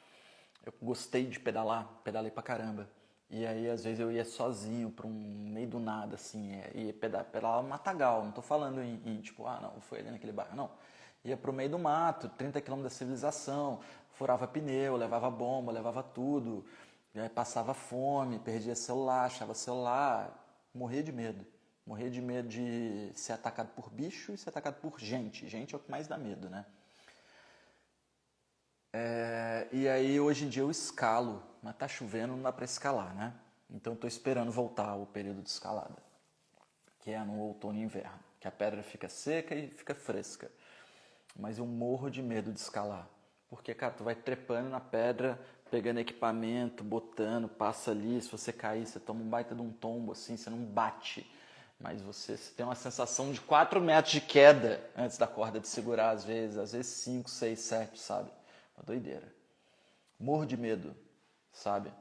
eu gostei de pedalar, pedalei pra caramba. E aí, às vezes, eu ia sozinho para um meio do nada, assim, ia pedalar no matagal. Não tô falando em tipo, não, foi ali naquele bairro, não. Ia pro meio do mato, 30 km da civilização, furava pneu, levava bomba, levava tudo, passava fome, perdia celular, achava celular, morria de medo. Morria de medo de ser atacado por bicho e ser atacado por gente. Gente é o que mais dá medo, né? E aí, hoje em dia, eu escalo, mas tá chovendo, não dá para escalar, né? Então, estou esperando voltar o período de escalada, que é no outono e inverno, que a pedra fica seca e fica fresca. Mas eu morro de medo de escalar, porque, cara, tu vai trepando na pedra, pegando equipamento, botando, passa ali, se você cair, você toma um baita de um tombo, assim, você não bate, mas você tem uma sensação de 4 metros de queda antes da corda de segurar, às vezes 5, 6, 7, sabe? Uma doideira. Morro de medo, sabe?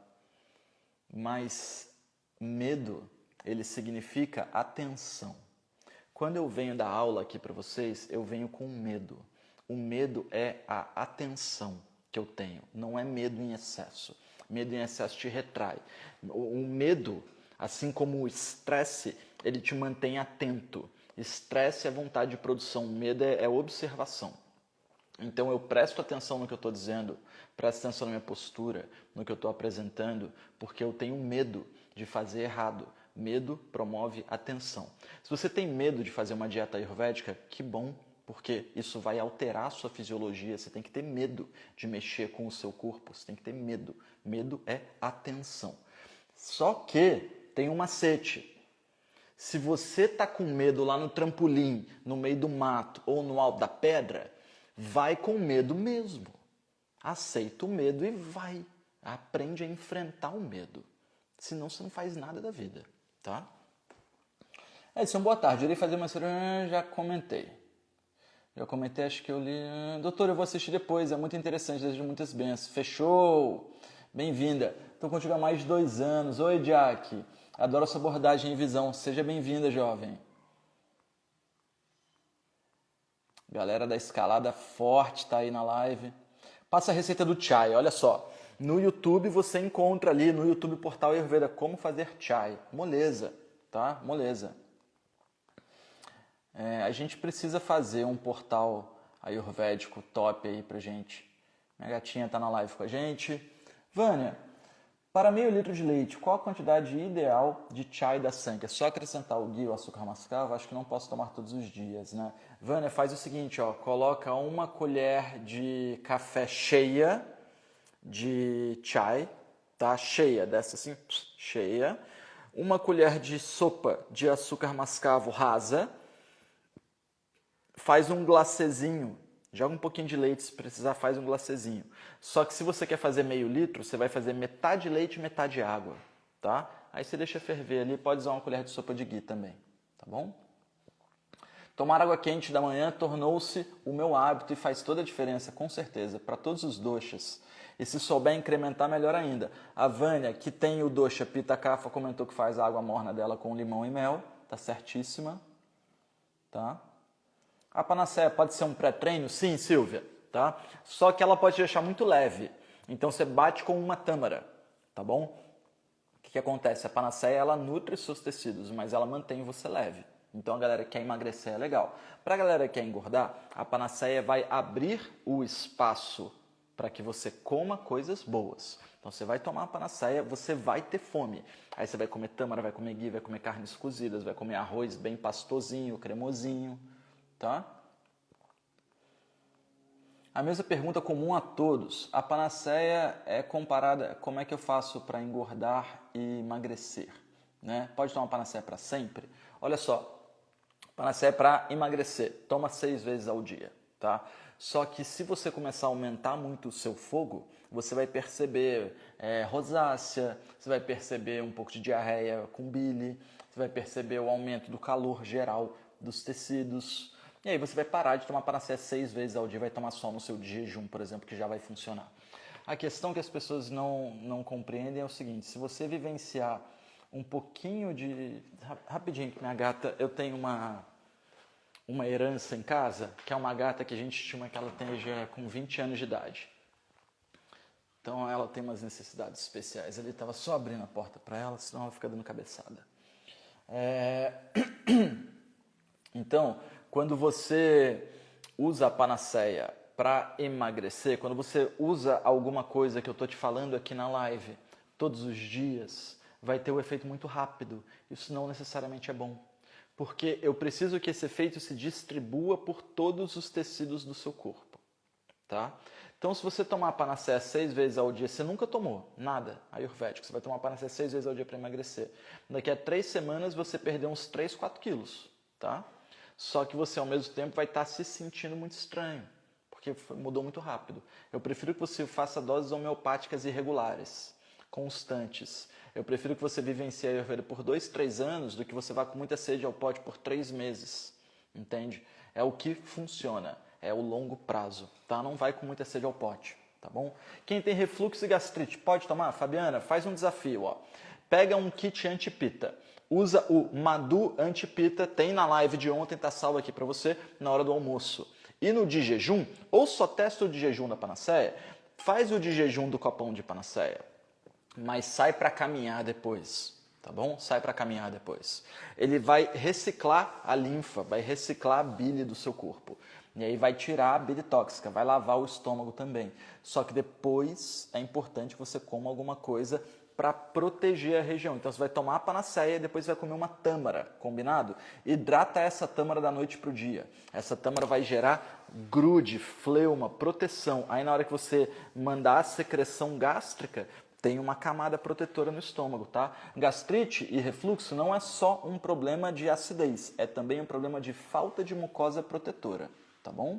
Mas medo, ele significa atenção. Quando eu venho dar aula aqui para vocês, eu venho com medo. O medo é a atenção que eu tenho, não é medo em excesso. Medo em excesso te retrai. O medo, assim como o estresse, ele te mantém atento. Estresse é vontade de produção, medo é observação. Então eu presto atenção no que eu estou dizendo, presto atenção na minha postura, no que eu estou apresentando, porque eu tenho medo de fazer errado. Medo promove atenção. Se você tem medo de fazer uma dieta ayurvédica, que bom, porque isso vai alterar a sua fisiologia. Você tem que ter medo de mexer com o seu corpo, você tem que ter medo. Medo é atenção. Só que tem um macete. Se você está com medo lá no trampolim, no meio do mato ou no alto da pedra, vai com medo mesmo. Aceita o medo e vai. Aprende a enfrentar o medo. Senão você não faz nada da vida, tá? Edson, boa tarde. Eu irei fazer uma cirurgia, já comentei. Acho que eu li. Doutor, eu vou assistir depois, é muito interessante, desejo muitas bênçãos. Fechou! Bem-vinda. Estou contigo há mais de 2 anos. Oi, Jack. Adoro a sua abordagem e visão. Seja bem-vinda, jovem. Galera da escalada forte tá aí na live. Passa a receita do chai, olha só. No YouTube você encontra ali, no YouTube Portal Ayurveda, como fazer chai. Moleza, tá? Moleza. A gente precisa fazer um portal ayurvédico top aí pra gente. Minha gatinha tá na live com a gente. Vânia, Para meio litro de leite, qual a quantidade ideal de chai da Sank? É só acrescentar o ghee, o açúcar mascavo, acho que não posso tomar todos os dias, né? Vânia, faz o seguinte, ó, coloca uma colher de café cheia de chai, tá? Cheia, dessa assim, cheia. Uma colher de sopa de açúcar mascavo rasa. Faz um glacezinho. Joga um pouquinho de leite, se precisar, faz um glacezinho. Só que se você quer fazer meio litro, você vai fazer metade leite e metade água, tá? Aí você deixa ferver ali, pode usar uma colher de sopa de ghee também, tá bom? Tomar água quente da manhã tornou-se o meu hábito e faz toda a diferença, com certeza, para todos os doshas. E se souber incrementar, melhor ainda. A Vânia, que tem o dosha Pitta Kapha, comentou que faz a água morna dela com limão e mel, tá certíssima, tá? A panaceia pode ser um pré-treino? Sim, Silvia, tá? Só que ela pode te deixar muito leve. Então você bate com uma tâmara, tá bom? O que acontece? A panaceia ela nutre seus tecidos, mas ela mantém você leve. Então a galera que quer emagrecer é legal. Para a galera que quer engordar, a panaceia vai abrir o espaço para que você coma coisas boas. Então você vai tomar a panaceia, você vai ter fome. Aí você vai comer tâmara, vai comer ghee, vai comer carnes cozidas, vai comer arroz bem pastosinho, cremosinho. Tá? A mesma pergunta comum a todos. A panaceia é comparada... Como é que eu faço para engordar e emagrecer? Né? Pode tomar panaceia para sempre? Olha só, panaceia é para emagrecer. Toma 6 vezes ao dia. Tá? Só que se você começar a aumentar muito o seu fogo, você vai perceber rosácea, você vai perceber um pouco de diarreia com bile, você vai perceber o aumento do calor geral dos tecidos. E aí você vai parar de tomar panaceia 6 vezes ao dia, vai tomar só no seu jejum, por exemplo, que já vai funcionar. A questão que as pessoas não compreendem é o seguinte, se você vivenciar um pouquinho de... Rapidinho, minha gata, eu tenho uma herança em casa, que é uma gata que a gente estima que ela tem já com 20 anos de idade. Então ela tem umas necessidades especiais. Ele estava só abrindo a porta para ela, senão ela fica dando cabeçada. Então, quando você usa a panaceia para emagrecer, quando você usa alguma coisa que eu estou te falando aqui na live todos os dias, vai ter um efeito muito rápido. Isso não necessariamente é bom. Porque eu preciso que esse efeito se distribua por todos os tecidos do seu corpo. Tá? Então, se você tomar a panaceia 6 vezes ao dia, você nunca tomou nada ayurvédico, você vai tomar a panaceia 6 vezes ao dia para emagrecer. Daqui a 3 semanas você perdeu uns 3, 4 quilos. Tá? Só que você, ao mesmo tempo, vai estar se sentindo muito estranho, porque mudou muito rápido. Eu prefiro que você faça doses homeopáticas irregulares, constantes. Eu prefiro que você vivencie a Ayurveda por 2, 3 anos do que você vá com muita sede ao pote por 3 meses. Entende? É o que funciona, é o longo prazo. Tá? Não vai com muita sede ao pote. Tá bom? Quem tem refluxo e gastrite, pode tomar? Fabiana, faz um desafio. Ó. Pega um kit anti-pita. Usa o Madhu Anti-Pita, tem na live de ontem, tá salvo aqui para você, na hora do almoço. E no de jejum, ou só testa o de jejum da panaceia, faz o de jejum do copão de panaceia, mas sai para caminhar depois, tá bom? Sai para caminhar depois. Ele vai reciclar a linfa, vai reciclar a bile do seu corpo. E aí vai tirar a bile tóxica, vai lavar o estômago também. Só que depois é importante que você coma alguma coisa para proteger a região. Então você vai tomar a panaceia e depois vai comer uma tâmara, combinado? Hidrata essa tâmara da noite para o dia. Essa tâmara vai gerar grude, fleuma, proteção. Aí na hora que você mandar a secreção gástrica, tem uma camada protetora no estômago, tá? Gastrite e refluxo não é só um problema de acidez, é também um problema de falta de mucosa protetora, tá bom?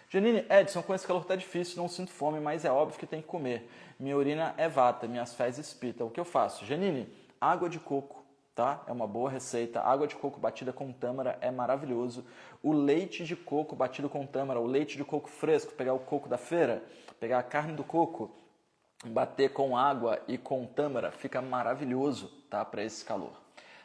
Janine, Edson, com esse calor tá difícil, não sinto fome, mas é óbvio que tem que comer. Minha urina é vata, minhas fezes pita. O que eu faço? Janine, água de coco, tá? É uma boa receita. Água de coco batida com tâmara é maravilhoso. O leite de coco batido com tâmara, o leite de coco fresco, pegar o coco da feira, pegar a carne do coco, bater com água e com tâmara, fica maravilhoso, tá? Para esse calor.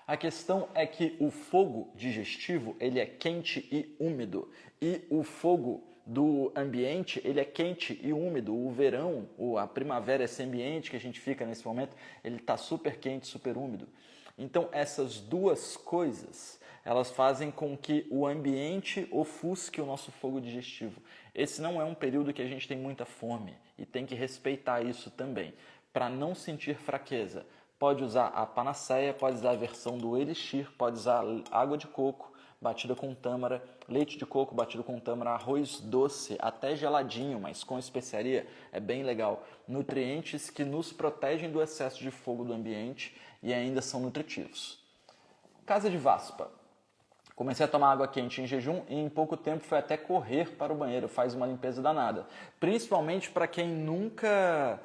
A questão é que o fogo digestivo, ele é quente e úmido. E o fogo do ambiente, ele é quente e úmido. O verão, a primavera, esse ambiente que a gente fica nesse momento, ele está super quente, super úmido. Então, essas duas coisas, elas fazem com que o ambiente ofusque o nosso fogo digestivo. Esse não é um período que a gente tem muita fome e tem que respeitar isso também. para não sentir fraqueza, pode usar a panaceia, pode usar a versão do elixir, pode usar água de coco batida com tâmara, leite de coco batido com tâmara, arroz doce, até geladinho, mas com especiaria, é bem legal. Nutrientes que nos protegem do excesso de fogo do ambiente e ainda são nutritivos. Casa de Vaspa. Comecei a tomar água quente em jejum e em pouco tempo fui até correr para o banheiro, faz uma limpeza danada. Principalmente para quem nunca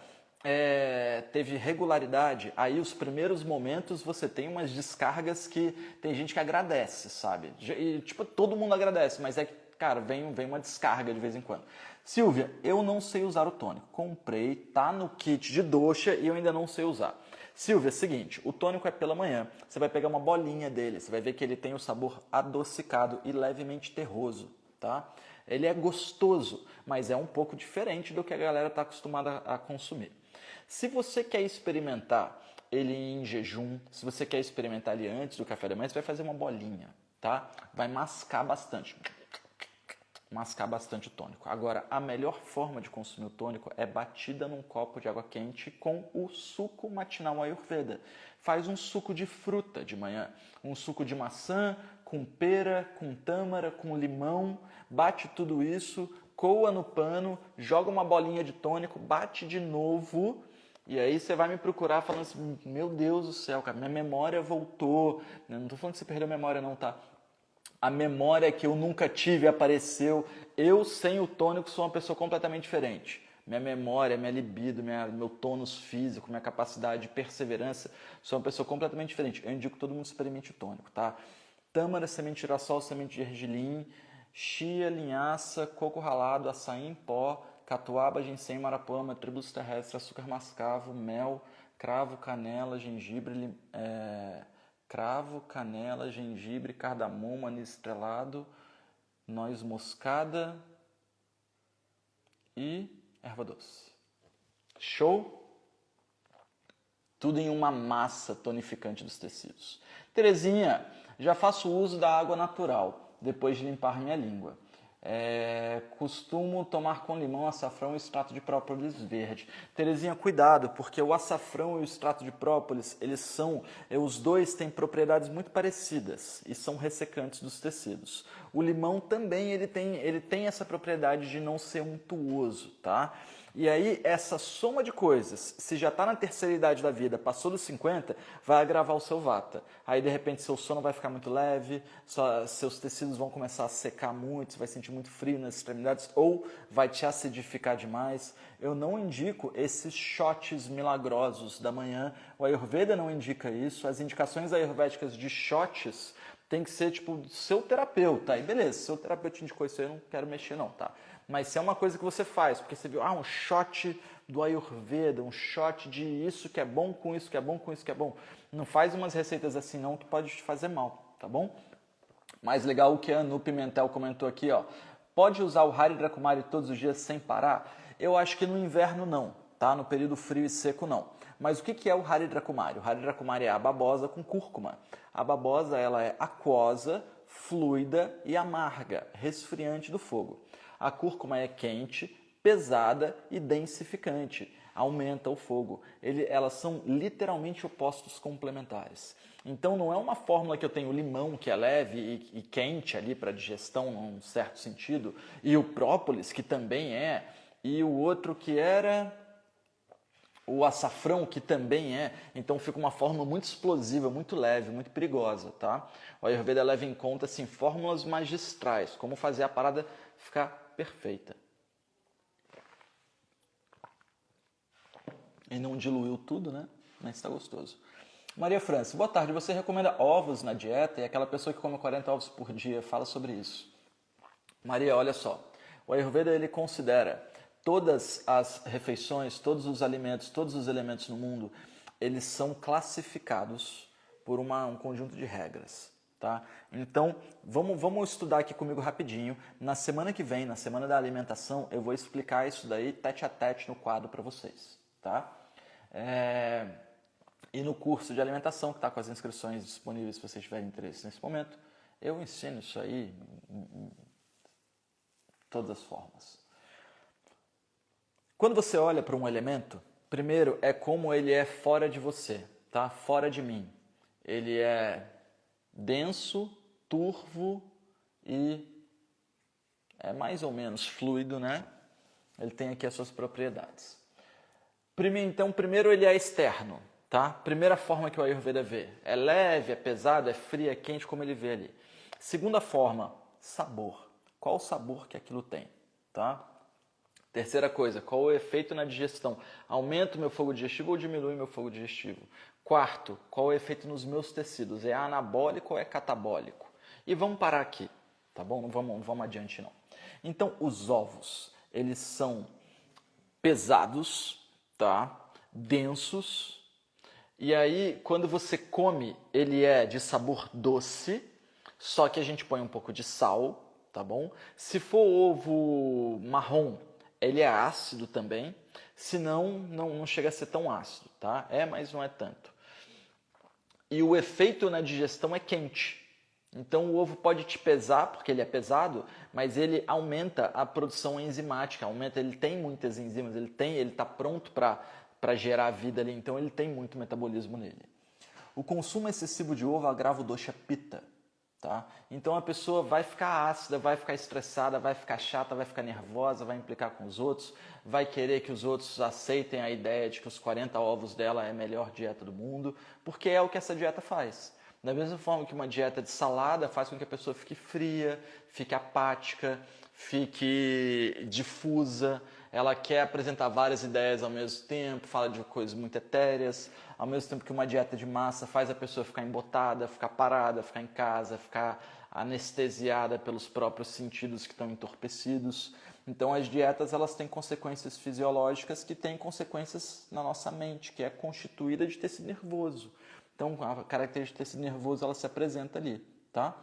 teve regularidade, aí os primeiros momentos você tem umas descargas que tem gente que agradece, sabe? E, tipo, todo mundo agradece, mas é que, cara, vem uma descarga de vez em quando. Silvia, eu não sei usar o tônico. Comprei, tá no kit de doxa e eu ainda não sei usar. Silvia, é o seguinte, o tônico é pela manhã, você vai pegar uma bolinha dele, você vai ver que ele tem o sabor adocicado e levemente terroso, tá? Ele é gostoso, mas é um pouco diferente do que a galera está acostumada a consumir. Se você quer experimentar ele em jejum, se você quer experimentar ele antes do café da manhã, você vai fazer uma bolinha, tá? Vai mascar bastante o tônico. Agora, a melhor forma de consumir o tônico é batida num copo de água quente com o suco matinal Ayurveda. Faz um suco de fruta de manhã, um suco de maçã, com pera, com tâmara, com limão, bate tudo isso, coa no pano, joga uma bolinha de tônico, bate de novo, e aí você vai me procurar falando assim, meu Deus do céu, cara, minha memória voltou. Não estou falando que você perdeu a memória não, tá? A memória que eu nunca tive apareceu. Eu, sem o tônico, sou uma pessoa completamente diferente. Minha memória, minha libido, meu tônus físico, minha capacidade de perseverança, sou uma pessoa completamente diferente. Eu indico que todo mundo experimente o tônico, tá? Tâmara, semente de girassol, semente de gergelim, chia, linhaça, coco ralado, açaí em pó, catuaba, ginseng, marapuama, tribulus terrestre, açúcar mascavo, mel, cravo, canela, gengibre, cardamomo, anis estrelado, noz moscada e erva doce. Show? Tudo em uma massa tonificante dos tecidos. Terezinha, já faço uso da água natural, depois de limpar minha língua. Costumo tomar com limão, açafrão e extrato de própolis verde. Terezinha, cuidado, porque o açafrão e o extrato de própolis, os dois têm propriedades muito parecidas e são ressecantes dos tecidos. O limão também ele tem essa propriedade de não ser untuoso, tá? E aí, essa soma de coisas, se já está na terceira idade da vida, passou dos 50, vai agravar o seu vata. Aí, de repente, seu sono vai ficar muito leve, seus tecidos vão começar a secar muito, você vai sentir muito frio nas extremidades, ou vai te acidificar demais. Eu não indico esses shots milagrosos da manhã. O Ayurveda não indica isso. As indicações ayurvédicas de shots tem que ser, tipo, do seu terapeuta. Aí, beleza, seu terapeuta indicou isso aí, eu não quero mexer não, tá? Mas se é uma coisa que você faz, porque você viu, um shot do Ayurveda, um shot de isso que é bom com isso que é bom com isso que é bom. Não faz umas receitas assim não, que pode te fazer mal, tá bom? Mais legal o que a Anu Pimentel comentou aqui, ó. Pode usar o Haridra Kumari todos os dias sem parar? Eu acho que no inverno não, tá? No período frio e seco não. Mas o que é o Haridra Kumari? O Haridra Kumari é a babosa com cúrcuma. A babosa, ela é aquosa, fluida e amarga, resfriante do fogo. A cúrcuma é quente, pesada e densificante, aumenta o fogo. Elas são literalmente opostos complementares. Então não é uma fórmula que eu tenho o limão, que é leve e quente ali para digestão, num certo sentido, e o própolis, que também é, e o outro que era o açafrão, que também é. Então fica uma fórmula muito explosiva, muito leve, muito perigosa, tá? O Ayurveda leva em conta, assim, fórmulas magistrais, como fazer a parada ficar perfeita. E não diluiu tudo, né? Mas está gostoso. Maria França, boa tarde. Você recomenda ovos na dieta? E aquela pessoa que come 40 ovos por dia fala sobre isso. Maria, olha só. O Ayurveda, ele considera todas as refeições, todos os alimentos, todos os elementos no mundo, eles são classificados por um conjunto de regras. Tá? Então, vamos estudar aqui comigo rapidinho. Na semana que vem, na semana da alimentação, eu vou explicar isso daí tete a tete no quadro para vocês. Tá? E no curso de alimentação, que está com as inscrições disponíveis se vocês tiverem interesse nesse momento, eu ensino isso aí em todas as formas. Quando você olha para um elemento, Primeiro é como ele é fora de você, tá? Fora de mim. Ele é denso, turvo e é mais ou menos fluido, né? Ele tem aqui as suas propriedades. Então, primeiro ele é externo, tá? Primeira forma que o Ayurveda vê. É leve, é pesado, é frio, é quente, como ele vê ali. Segunda forma, sabor. Qual o sabor que aquilo tem, tá? Terceira coisa, qual o efeito na digestão? Aumenta o meu fogo digestivo ou diminui o meu fogo digestivo? Quarto, qual o efeito nos meus tecidos? É anabólico ou é catabólico? E vamos parar aqui, tá bom? Não vamos adiante não. Então, os ovos, eles são pesados, tá? Densos. E aí, quando você come, ele é de sabor doce, só que a gente põe um pouco de sal, tá bom? Se for ovo marrom, ele é ácido também, senão não chega a ser tão ácido, tá? É, mas não é tanto. E o efeito na digestão é quente. Então o ovo pode te pesar, porque ele é pesado, mas ele aumenta a produção enzimática, ele tem muitas enzimas, ele está pronto para gerar vida ali, então ele tem muito metabolismo nele. O consumo excessivo de ovo agrava o dosha pitta, tá? Então a pessoa vai ficar ácida, vai ficar estressada, vai ficar chata, vai ficar nervosa, vai implicar com os outros, vai querer que os outros aceitem a ideia de que os 40 ovos dela é a melhor dieta do mundo, porque é o que essa dieta faz. Da mesma forma que uma dieta de salada faz com que a pessoa fique fria, fique apática, fique difusa, ela quer apresentar várias ideias ao mesmo tempo, fala de coisas muito etéreas, ao mesmo tempo que uma dieta de massa faz a pessoa ficar embotada, ficar parada, ficar em casa, ficar anestesiada pelos próprios sentidos que estão entorpecidos. Então as dietas elas têm consequências fisiológicas que têm consequências na nossa mente, que é constituída de tecido nervoso. Então, a característica de tecido nervoso, ela se apresenta ali, tá?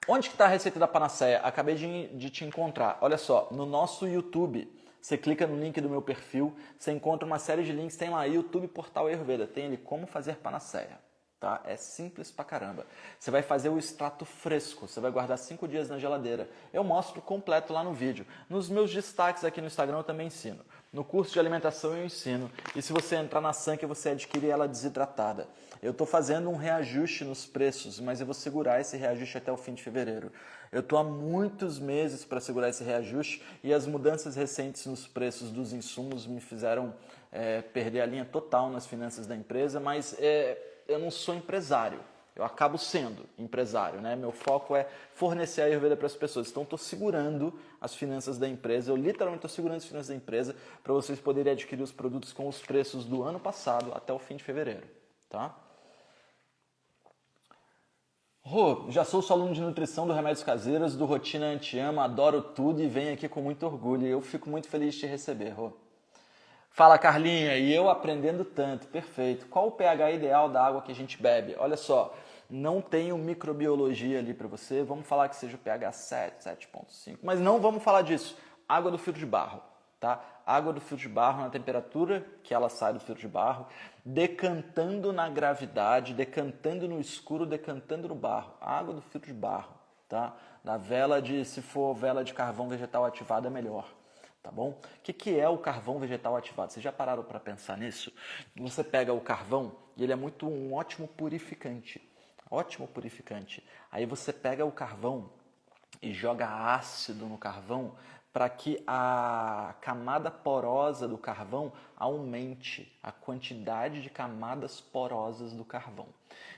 Onde que está a receita da panaceia? Acabei de te encontrar. Olha só, no nosso YouTube, você clica no link do meu perfil, você encontra uma série de links, tem lá YouTube Portal Ayurveda, tem ali como fazer panaceia, tá? É simples pra caramba. Você vai fazer o extrato fresco, você vai guardar 5 dias na geladeira. Eu mostro completo lá no vídeo. Nos meus destaques aqui no Instagram eu também ensino. No curso de alimentação eu ensino. E se você entrar na Sanke, você adquire ela desidratada. Eu estou fazendo um reajuste nos preços, mas eu vou segurar esse reajuste até o fim de fevereiro. Eu estou há muitos meses para segurar esse reajuste e as mudanças recentes nos preços dos insumos me fizeram perder a linha total nas finanças da empresa, mas eu não sou empresário. Eu acabo sendo empresário, né? Meu foco é fornecer a Ayurveda para as pessoas. Então, estou segurando as finanças da empresa. Eu literalmente estou segurando as finanças da empresa para vocês poderem adquirir os produtos com os preços do ano passado até o fim de fevereiro, tá? Rô, já sou seu aluno de nutrição do Remédios Caseiros, do Rotina Anti-Ama, adoro tudo e venho aqui com muito orgulho. Eu fico muito feliz de te receber, Rô. Fala, Carlinha, e eu aprendendo tanto, perfeito. Qual o pH ideal da água que a gente bebe? Olha só, não tenho microbiologia ali para você, vamos falar que seja o pH 7, 7.5, mas não vamos falar disso. Água do filtro de barro, tá? Água do filtro de barro na temperatura que ela sai do filtro de barro, decantando na gravidade, decantando no escuro, decantando no barro. Água do filtro de barro, tá? Na vela se for vela de carvão vegetal ativado é melhor. Tá bom? O que é o carvão vegetal ativado? Vocês já pararam para pensar nisso? Você pega o carvão e ele é um ótimo purificante. Ótimo purificante. Aí você pega o carvão e joga ácido no carvão para que a camada porosa do carvão aumente a quantidade de camadas porosas do carvão.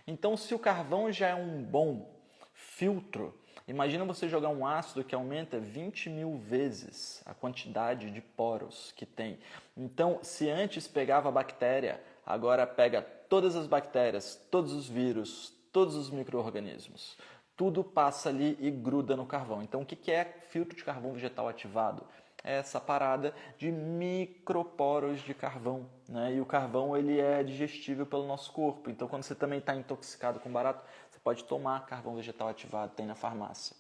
Então, se o carvão já é um bom filtro, imagina você jogar um ácido que aumenta 20.000 vezes a quantidade de poros que tem. Então, se antes pegava a bactéria, agora pega todas as bactérias, todos os vírus, todos os micro-organismos. Tudo passa ali e gruda no carvão. Então, o que é filtro de carvão vegetal ativado? É essa parada de microporos de carvão, né? E o carvão ele é digestível pelo nosso corpo. Então, quando você também está intoxicado com barato, você pode tomar carvão vegetal ativado, tem na farmácia.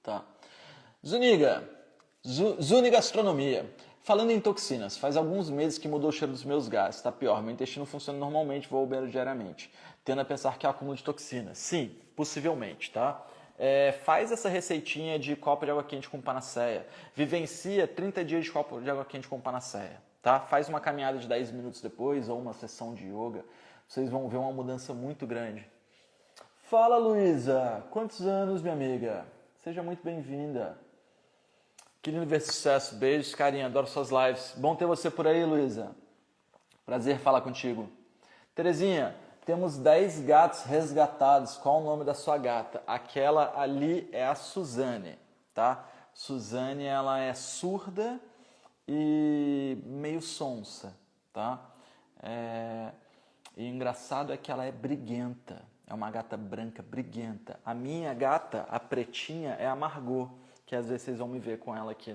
Tá. Zuniga Gastronomia. Falando em toxinas, faz alguns meses que mudou o cheiro dos meus gases, tá pior, meu intestino funciona normalmente, vou ao banheiro diariamente, tendo a pensar que é acúmulo de toxinas. Sim, possivelmente, tá? Faz essa receitinha de copo de água quente com panaceia. Vivencia 30 dias de copo de água quente com panaceia. Tá? Faz uma caminhada de 10 minutos depois ou uma sessão de yoga. Vocês vão ver uma mudança muito grande. Fala, Luísa! Quantos anos, minha amiga? Seja muito bem-vinda. Que lindo ver sucesso. Beijos, carinho. Adoro suas lives. Bom ter você por aí, Luísa. Prazer falar contigo. Terezinha, temos 10 gatos resgatados. Qual o nome da sua gata? Aquela ali é a Suzane, tá? Suzane, ela é surda e meio sonsa, tá? E engraçado é que ela é briguenta. É uma gata branca briguenta. A minha gata, a pretinha, é a Margot, que às vezes vocês vão me ver com ela aqui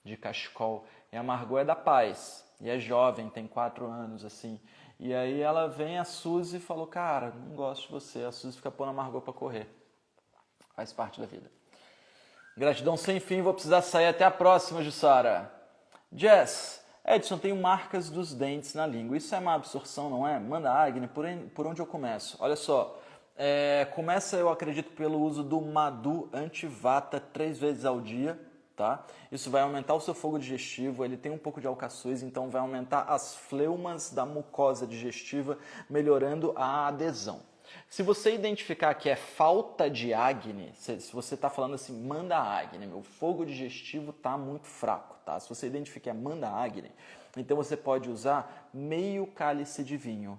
de cachecol. E a Margot é da paz, e é jovem, tem 4 anos, assim. E aí ela vem, a Suzy, e falou, cara, não gosto de você. A Suzy fica pondo a Margot pra correr. Faz parte da vida. Gratidão sem fim, vou precisar sair. Até a próxima, Jussara. Jess, Edson, tenho marcas dos dentes na língua. Isso é má absorção, não é? Manda Agni, por onde eu começo? Olha só, começa, eu acredito, pelo uso do Madu Antivata 3 vezes ao dia, tá? Isso vai aumentar o seu fogo digestivo, ele tem um pouco de alcaçuz, então vai aumentar as fleumas da mucosa digestiva, melhorando a adesão. Se você identificar que é falta de Agni, se você está falando assim, manda Agni, meu fogo digestivo está muito fraco, tá? Se você identificar manda Agni, então você pode usar meio cálice de vinho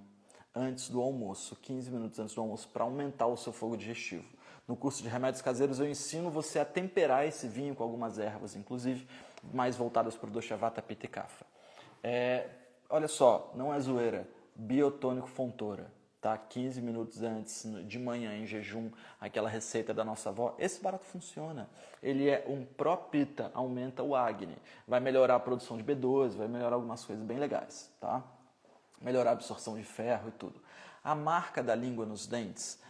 antes do almoço, 15 minutos antes do almoço, para aumentar o seu fogo digestivo. No curso de remédios caseiros eu ensino você a temperar esse vinho com algumas ervas, inclusive mais voltadas para o Dosha Vata, Pitta e Kapha. Olha só, não é zoeira, biotônico Fontoura. Tá? 15 minutos antes, de manhã, em jejum, aquela receita da nossa avó, esse barato funciona. Ele é um pró-pita, aumenta o Agni, vai melhorar a produção de B12, vai melhorar algumas coisas bem legais, tá? Melhorar a absorção de ferro e tudo. A marca da língua nos dentes,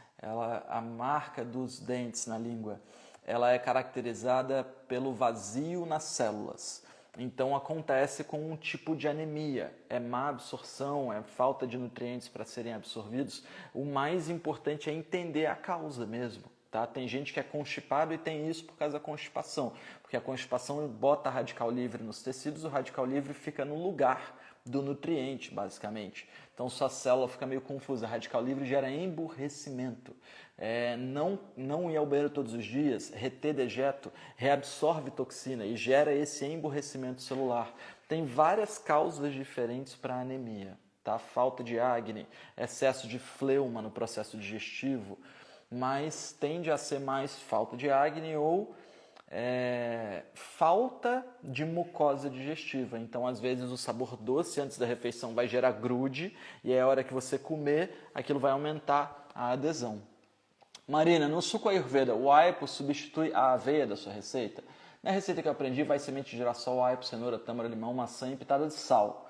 a marca dos dentes na língua, ela é caracterizada pelo vazio nas células. Então acontece com um tipo de anemia, é má absorção, é falta de nutrientes para serem absorvidos. O mais importante é entender a causa mesmo, tá? Tem gente que é constipado e tem isso por causa da constipação, porque a constipação bota radical livre nos tecidos, o radical livre fica no lugar do nutriente, basicamente. Então sua célula fica meio confusa, radical livre gera emburrecimento. Não ir ao banheiro todos os dias, reter dejeto, reabsorve toxina e gera esse emburrecimento celular. Tem várias causas diferentes para a anemia, tá? Falta de Agni, excesso de fleuma no processo digestivo, mas tende a ser mais falta de Agni ou falta de mucosa digestiva. Então, às vezes, o sabor doce antes da refeição vai gerar grude e é a hora que você comer, aquilo vai aumentar a adesão. Marina, no suco Ayurveda, o aipo substitui a aveia da sua receita? Na receita que eu aprendi, vai semente de girassol, aipo, cenoura, tâmara, limão, maçã e pitada de sal.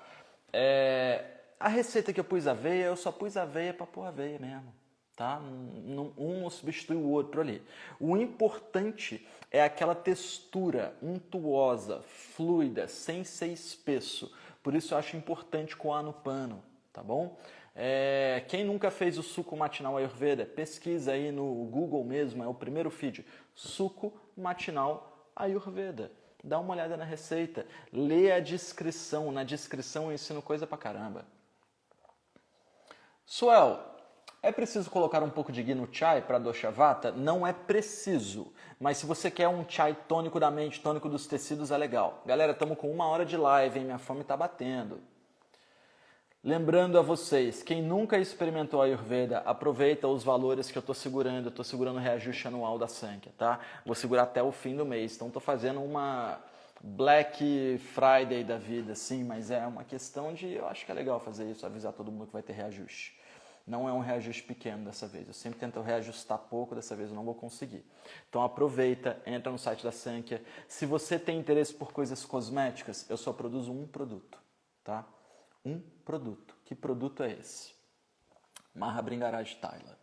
A receita que eu pus aveia, eu só pus aveia para pôr aveia mesmo. Tá? Um não substitui o outro ali. O importante é aquela textura untuosa, fluida, sem ser espesso. Por isso eu acho importante coar no pano, tá bom? Quem nunca fez o suco matinal Ayurveda, pesquisa aí no Google mesmo, é o primeiro feed, suco matinal Ayurveda. Dá uma olhada na receita, lê a descrição, na descrição eu ensino coisa pra caramba. Suel, é preciso colocar um pouco de ghee no chai para dosha vata? Não é preciso, mas se você quer um chai tônico da mente, tônico dos tecidos, é legal. Galera, estamos com 1 hora de live, hein? Minha fome está batendo. Lembrando a vocês, quem nunca experimentou a Ayurveda, aproveita os valores que eu estou segurando o reajuste anual da Sankhya, tá? Vou segurar até o fim do mês, então estou fazendo uma Black Friday da vida, sim, mas é uma questão de, eu acho que é legal fazer isso, avisar todo mundo que vai ter reajuste. Não é um reajuste pequeno dessa vez, eu sempre tento reajustar pouco, dessa vez eu não vou conseguir. Então aproveita, entra no site da Sankhya. Se você tem interesse por coisas cosméticas, eu só produzo um produto, tá? Um produto. Que produto é esse? Mahabringaraj Thaila.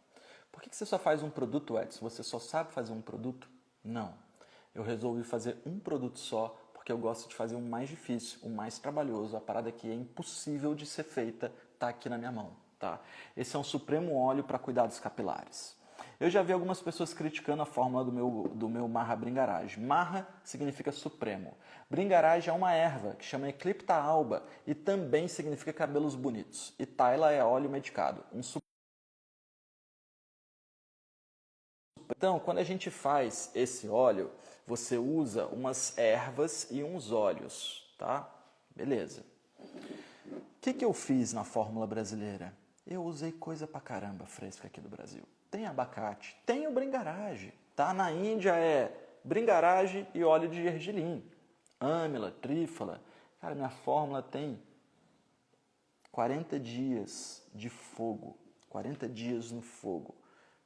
Por que você só faz um produto, Edson? Você só sabe fazer um produto? Não. Eu resolvi fazer um produto só porque eu gosto de fazer o mais difícil, o mais trabalhoso, a parada que é impossível de ser feita, está aqui na minha mão. Tá? Esse é um supremo óleo para cuidados capilares. Eu já vi algumas pessoas criticando a fórmula do meu Maha Bringaraj. Maha significa supremo. Bringaraj é uma erva que chama Eclipta alba e também significa cabelos bonitos. E Thyla é óleo medicado. Então, quando a gente faz esse óleo, você usa umas ervas e uns óleos, tá? Beleza. O que eu fiz na fórmula brasileira? Eu usei coisa pra caramba fresca aqui do Brasil. Tem abacate, tem o Bringaraj, tá? Na Índia é Bringaraj e óleo de gergelim, âmila, trífala. Cara, minha fórmula tem 40 dias de fogo, 40 dias no fogo,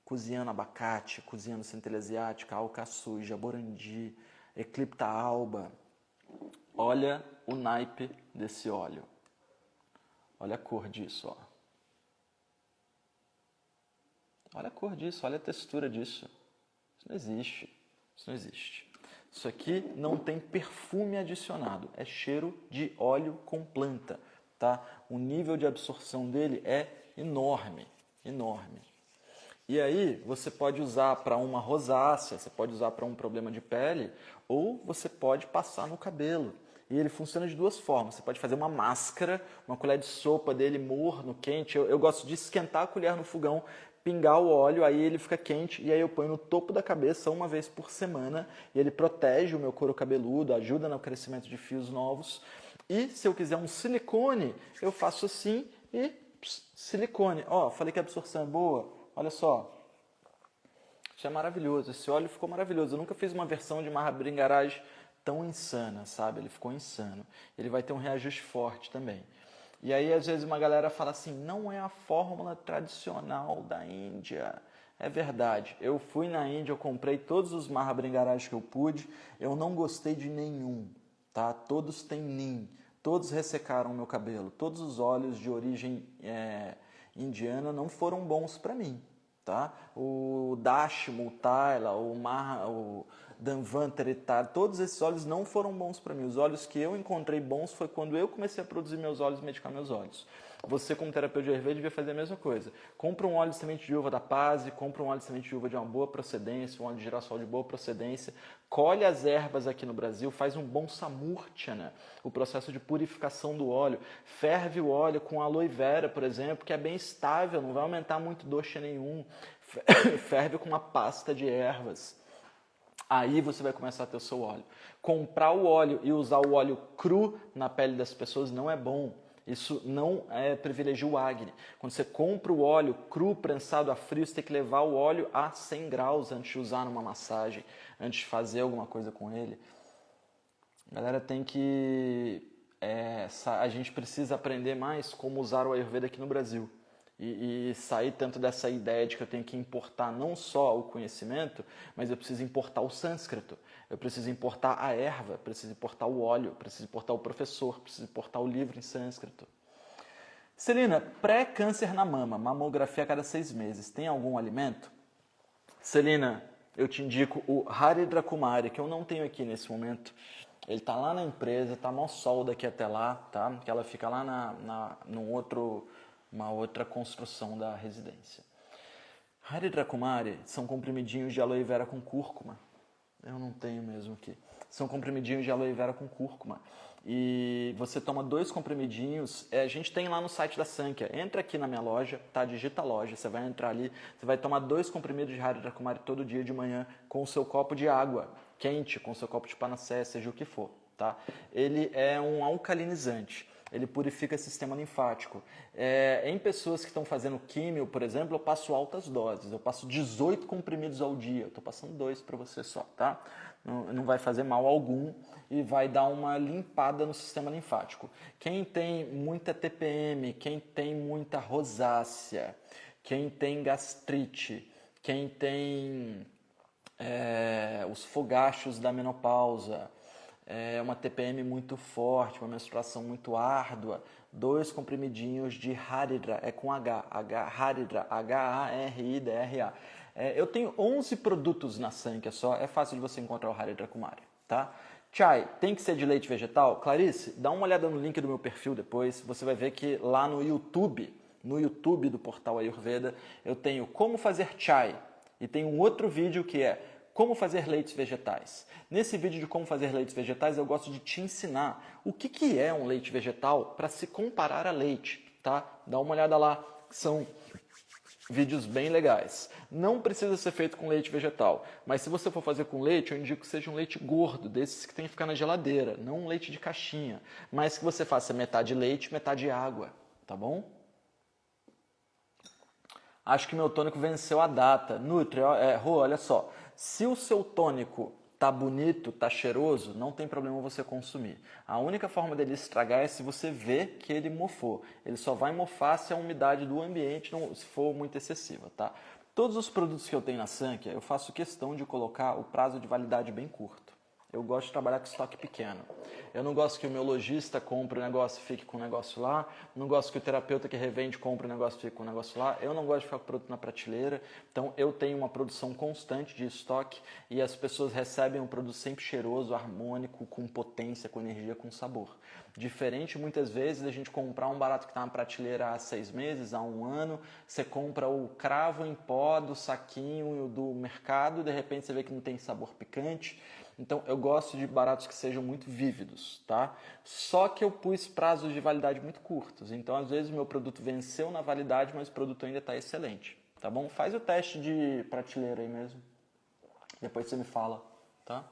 cozinhando abacate, cozinhando centelha asiática, alcaçuz, jaborandi, eclipta alba. Olha o naipe desse óleo. Olha a cor disso, ó. Olha a cor disso, olha a textura disso. Isso não existe. Isso não existe. Isso aqui não tem perfume adicionado. É cheiro de óleo com planta, tá? O nível de absorção dele é enorme, enorme. E aí você pode usar para uma rosácea, você pode usar para um problema de pele, ou você pode passar no cabelo. E ele funciona de duas formas. Você pode fazer uma máscara, uma colher de sopa dele morno, quente. Eu gosto de esquentar a colher no fogão, pingar o óleo, aí ele fica quente, e aí eu ponho no topo da cabeça uma vez por semana, e ele protege o meu couro cabeludo, ajuda no crescimento de fios novos. E se eu quiser um silicone, eu faço assim e silicone. Ó, falei que a absorção é boa. Olha só, isso é maravilhoso, esse óleo ficou maravilhoso. Eu nunca fiz uma versão de Maha Bringaraj tão insana, sabe? Ele ficou insano. Ele vai ter um reajuste forte também. E aí, às vezes, uma galera fala assim, não é a fórmula tradicional da Índia. É verdade, eu fui na Índia, eu comprei todos os Maha Bringaraj que eu pude, eu não gostei de nenhum, tá? Todos têm Neem, todos ressecaram meu cabelo, todos os óleos de origem indiana não foram bons para mim. Tá? O Dashmo, o Thyla, o Danvantari, todos esses óleos não foram bons para mim. Os óleos que eu encontrei bons foi quando eu comecei a produzir meus óleos e medicar meus óleos. Você, como terapeuta de Ayurveda, devia fazer a mesma coisa. Compra um óleo de semente de uva da Paz, compra um óleo de semente de uva de uma boa procedência, um óleo de girassol de boa procedência, colhe as ervas aqui no Brasil, faz um bom samurtana, o processo de purificação do óleo, ferve o óleo com aloe vera, por exemplo, que é bem estável, não vai aumentar muito dosha nenhum, ferve com uma pasta de ervas. Aí você vai começar a ter o seu óleo. Comprar o óleo e usar o óleo cru na pele das pessoas não é bom. Isso não privilegia o Agni. Quando você compra o óleo cru, prensado a frio, você tem que levar o óleo a 100 graus antes de usar numa massagem, antes de fazer alguma coisa com ele. A galera tem que... a gente precisa aprender mais como usar o Ayurveda aqui no Brasil. E sair tanto dessa ideia de que eu tenho que importar não só o conhecimento, mas eu preciso importar o sânscrito, eu preciso importar a erva, preciso importar o óleo, preciso importar o professor, preciso importar o livro em sânscrito. Celina, pré-câncer na mama, mamografia a cada 6 meses, tem algum alimento? Celina, eu te indico o Haridra Kumari, que eu não tenho aqui nesse momento. Ele está lá na empresa, está mó sol daqui até lá, tá? Que ela fica lá uma outra construção da residência. Haridra Kumari são comprimidinhos de aloe vera com cúrcuma. Eu não tenho mesmo aqui. São comprimidinhos de aloe vera com cúrcuma. E você toma 2 comprimidinhos. A gente tem lá no site da Sankhya. Entra aqui na minha loja, tá? Digita loja. Você vai entrar ali. Você vai tomar 2 comprimidos de Haridra Kumari todo dia de manhã com o seu copo de água quente, com o seu copo de panacea, seja o que for, tá? Ele é um alcalinizante. Ele purifica o sistema linfático. Em pessoas que estão fazendo químio, por exemplo, eu passo altas doses. Eu passo 18 comprimidos ao dia. Eu estou passando 2 para você só, tá? Não vai fazer mal algum e vai dar uma limpada no sistema linfático. Quem tem muita TPM, quem tem muita rosácea, quem tem gastrite, quem tem os fogachos da menopausa, uma TPM muito forte, uma menstruação muito árdua, 2 comprimidinhos de Haridra, com H, Haridra, H-A-R-I-D-R-A. Eu tenho 11 produtos na Sankhya só, é fácil de você encontrar o Haridra Kumari, tá? Chai, tem que ser de leite vegetal? Clarice, dá uma olhada no link do meu perfil depois, você vai ver que lá no YouTube do portal Ayurveda, eu tenho como fazer chai E tem um outro vídeo que é como fazer leites vegetais. Nesse vídeo de como fazer leites vegetais, eu gosto de te ensinar o que é um leite vegetal para se comparar a leite, tá? Dá uma olhada lá, são vídeos bem legais. Não precisa ser feito com leite vegetal, mas se você for fazer com leite, eu indico que seja um leite gordo, desses que tem que ficar na geladeira, não um leite de caixinha, mas que você faça metade leite, metade água, tá bom? Acho que meu tônico venceu a data. Nutri, Rô, olha só, se o seu tônico tá bonito, tá cheiroso, não tem problema você consumir. A única forma dele estragar é se você vê que ele mofou. Ele só vai mofar se a umidade do ambiente não, se for muito excessiva, tá? Todos os produtos que eu tenho na Sankia, eu faço questão de colocar o prazo de validade bem curto. Eu gosto de trabalhar com estoque pequeno. Eu não gosto que o meu lojista compre o negócio e fique com o negócio lá. Não gosto que o terapeuta que revende compre o negócio e fique com o negócio lá. Eu não gosto de ficar com o produto na prateleira. Então, eu tenho uma produção constante de estoque e as pessoas recebem um produto sempre cheiroso, harmônico, com potência, com energia, com sabor. Diferente, muitas vezes, da gente comprar um barato que está na prateleira há 6 meses, há 1 ano. Você compra o cravo em pó do saquinho do mercado, de repente você vê que não tem sabor picante. Então, eu gosto de baratos que sejam muito vívidos, tá? Só que eu pus prazos de validade muito curtos. Então, às vezes, o meu produto venceu na validade, mas o produto ainda está excelente, tá bom? Faz o teste de prateleira aí mesmo. Depois você me fala, tá?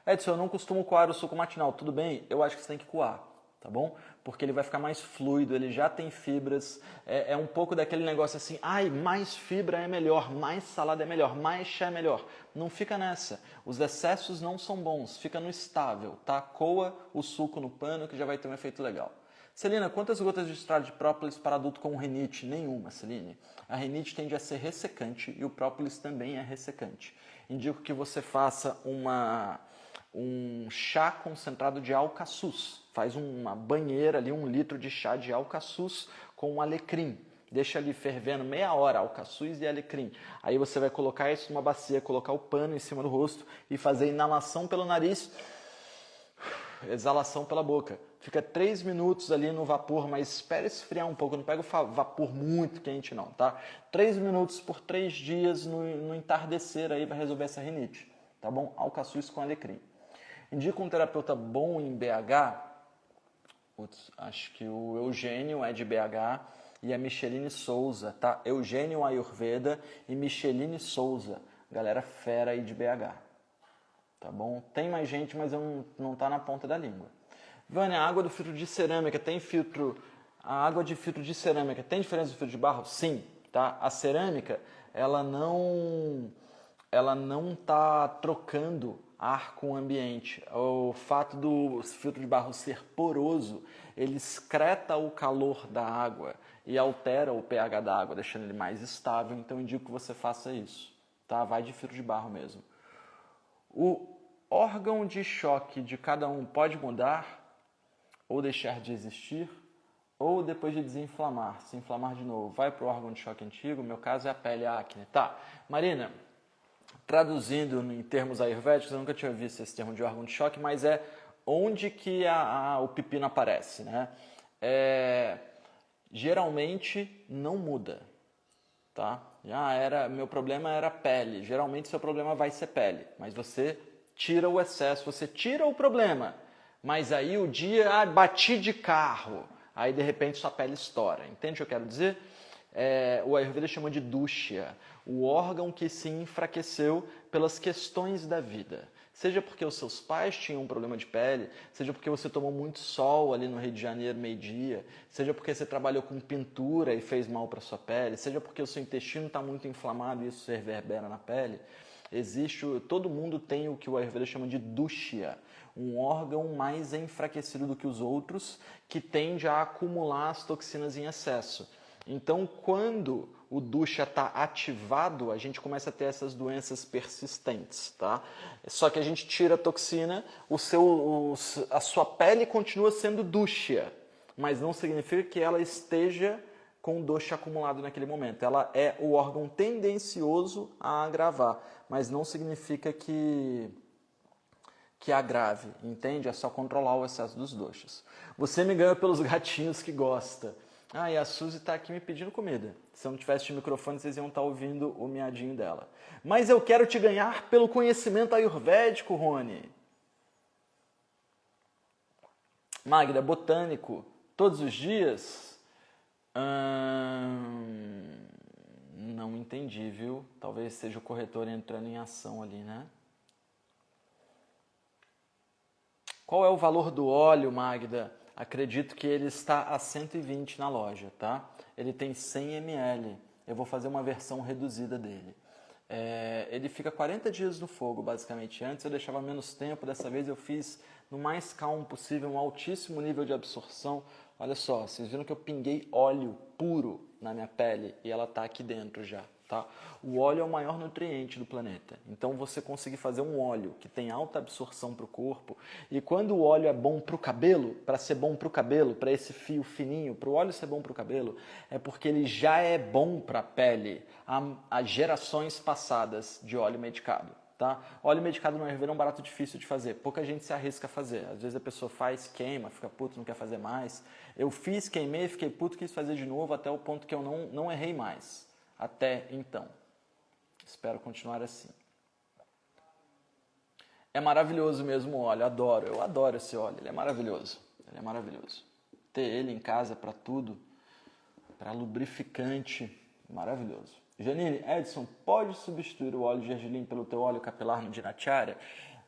Edson, eu não costumo coar o suco matinal. Tudo bem? Eu acho que você tem que coar, tá bom? Porque ele vai ficar mais fluido, ele já tem fibras, é um pouco daquele negócio assim, ai, mais fibra é melhor, mais salada é melhor, mais chá é melhor. Não fica nessa. Os excessos não são bons, fica no estável, tá? Coa o suco no pano que já vai ter um efeito legal. Celina, quantas gotas de extrato de própolis para adulto com rinite? Nenhuma, Celine. A rinite tende a ser ressecante e o própolis também é ressecante. Indico que você faça um chá concentrado de alcaçuz. Faz uma banheira ali, 1 litro de chá de alcaçuz com alecrim. Deixa ali fervendo meia hora, alcaçuz e alecrim. Aí você vai colocar isso numa bacia, colocar o pano em cima do rosto e fazer inalação pelo nariz, exalação pela boca. Fica 3 minutos ali no vapor, mas espera esfriar um pouco, não pega o vapor muito quente não, tá? 3 minutos por 3 dias no entardecer aí vai resolver essa rinite, tá bom? Alcaçuz com alecrim. Indica um terapeuta bom em BH, acho que o Eugênio é de BH e a Micheline Souza, tá? Eugênio Ayurveda e Micheline Souza, galera fera aí de BH, tá bom? Tem mais gente, mas não tá na ponta da língua. Vânia, a água do filtro de cerâmica tem filtro... A água de filtro de cerâmica tem diferença do filtro de barro? Sim, tá? A cerâmica, ela não tá trocando ar com o ambiente. O fato do filtro de barro ser poroso, ele excreta o calor da água e altera o pH da água, deixando ele mais estável. Então, eu indico que você faça isso, tá? Vai de filtro de barro mesmo. O órgão de choque de cada um pode mudar ou deixar de existir, ou depois de desinflamar, se inflamar de novo, vai para o órgão de choque antigo. No meu caso é a pele, a acne. Tá, Marina, traduzindo em termos ayurvédicos, eu nunca tinha visto esse termo de órgão de choque, mas é onde que o pepino aparece, né? Geralmente não muda, tá? Meu problema era pele, geralmente seu problema vai ser pele, mas você tira o excesso, você tira o problema, mas aí o dia, bati de carro, aí de repente sua pele estoura, entende o que eu quero dizer? O Ayurveda chama de dusha, o órgão que se enfraqueceu pelas questões da vida. Seja porque os seus pais tinham um problema de pele, seja porque você tomou muito sol ali no Rio de Janeiro, meio-dia, seja porque você trabalhou com pintura e fez mal para sua pele, seja porque o seu intestino está muito inflamado e isso se reverbera na pele. Todo mundo tem o que o Ayurveda chama de dusha, um órgão mais enfraquecido do que os outros, que tende a acumular as toxinas em excesso. Então, quando o dusha está ativado, a gente começa a ter essas doenças persistentes, tá? Só que a gente tira a toxina, a sua pele continua sendo dusha, mas não significa que ela esteja com o dosha acumulado naquele momento. Ela é o órgão tendencioso a agravar, mas não significa que agrave, entende? É só controlar o excesso dos doshas. Você me ganha pelos gatinhos que gosta. Ah, e a Suzy está aqui me pedindo comida. Se eu não tivesse de microfone, vocês iam estar ouvindo o miadinho dela. Mas eu quero te ganhar pelo conhecimento ayurvédico, Rony. Magda, botânico, todos os dias? Não entendi, viu? Talvez seja o corretor entrando em ação ali, né? Qual é o valor do óleo, Magda? Acredito que ele está a 120 na loja, tá? Ele tem 100 ml. Eu vou fazer uma versão reduzida dele. Ele fica 40 dias no fogo, basicamente. Antes eu deixava menos tempo, dessa vez eu fiz no mais calmo possível, um altíssimo nível de absorção. Olha só, vocês viram que eu pinguei óleo puro na minha pele e ela está aqui dentro já. Tá? O óleo é o maior nutriente do planeta. Então você conseguir fazer um óleo que tem alta absorção para o corpo, e quando o óleo é bom para o cabelo, para ser bom para o cabelo, para esse fio fininho, para o óleo ser bom para o cabelo, é porque ele já é bom para a pele há gerações passadas de óleo medicado. Tá? Óleo medicado no Ayurveda é um barato difícil de fazer, pouca gente se arrisca a fazer. Às vezes a pessoa faz, queima, fica puto, não quer fazer mais. Eu fiz, queimei, fiquei puto, quis fazer de novo até o ponto que eu não errei mais. Até então. Espero continuar assim. É maravilhoso mesmo o óleo, adoro. Eu adoro esse óleo, ele é maravilhoso. Ele é maravilhoso. Ter ele em casa para tudo, para lubrificante, maravilhoso. Janine, Edson, pode substituir o óleo de gergelim pelo teu óleo capilar no Dinacharya?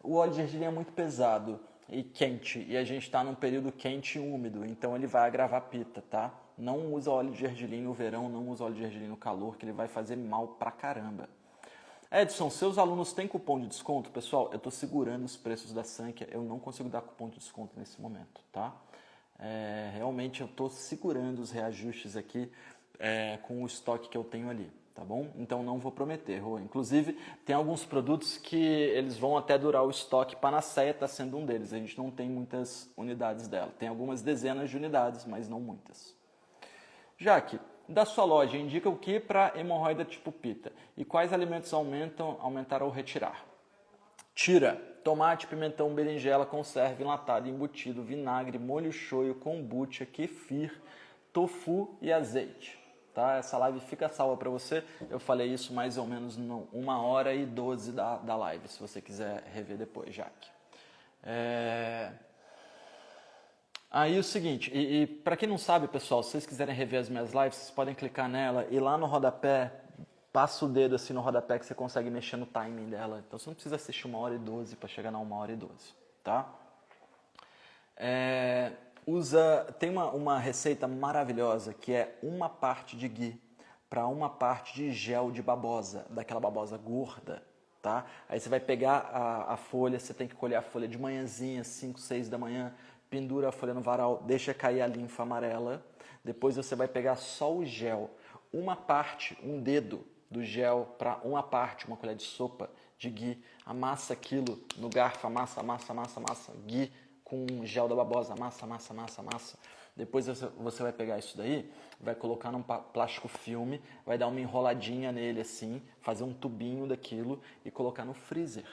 O óleo de gergelim é muito pesado e quente, e a gente está num período quente e úmido, então ele vai agravar a pita, tá? Não usa óleo de gergelim no verão, não usa óleo de gergelim no calor, que ele vai fazer mal pra caramba. Edson, seus alunos têm cupom de desconto? Pessoal, eu estou segurando os preços da Sankhya, eu não consigo dar cupom de desconto nesse momento, tá? Realmente eu estou segurando os reajustes aqui com o estoque que eu tenho ali, tá bom? Então não vou prometer, Rô. Inclusive, tem alguns produtos que eles vão até durar o estoque. Panaceia está sendo um deles, a gente não tem muitas unidades dela. Tem algumas dezenas de unidades, mas não muitas. Jaque, da sua loja, indica o que para hemorroida tipo pita? E quais alimentos aumentar ou retirar? Tira tomate, pimentão, berinjela, conserva, enlatado, embutido, vinagre, molho shoyu, kombucha, kefir, tofu e azeite. Tá? Essa live fica salva para você. Eu falei isso mais ou menos no 1h12 da live, se você quiser rever depois, Jaque. Aí o seguinte, e para quem não sabe, pessoal, se vocês quiserem rever as minhas lives, vocês podem clicar nela e lá no rodapé, passa o dedo assim no rodapé que você consegue mexer no timing dela. Então você não precisa assistir 1h12 para chegar na 1h12, tá? Tem uma receita maravilhosa que é uma parte de ghee para uma parte de gel de babosa, daquela babosa gorda, tá? Aí você vai pegar a folha, você tem que colher a folha de manhãzinha, 5, 6 da manhã, pendura a folha no varal, deixa cair a linfa amarela, depois você vai pegar só o gel, uma parte, um dedo do gel para uma parte, uma colher de sopa de ghee, amassa aquilo no garfo, amassa, ghee com gel da babosa, amassa. Depois você vai pegar isso daí, vai colocar num plástico filme, vai dar uma enroladinha nele assim, fazer um tubinho daquilo e colocar no freezer.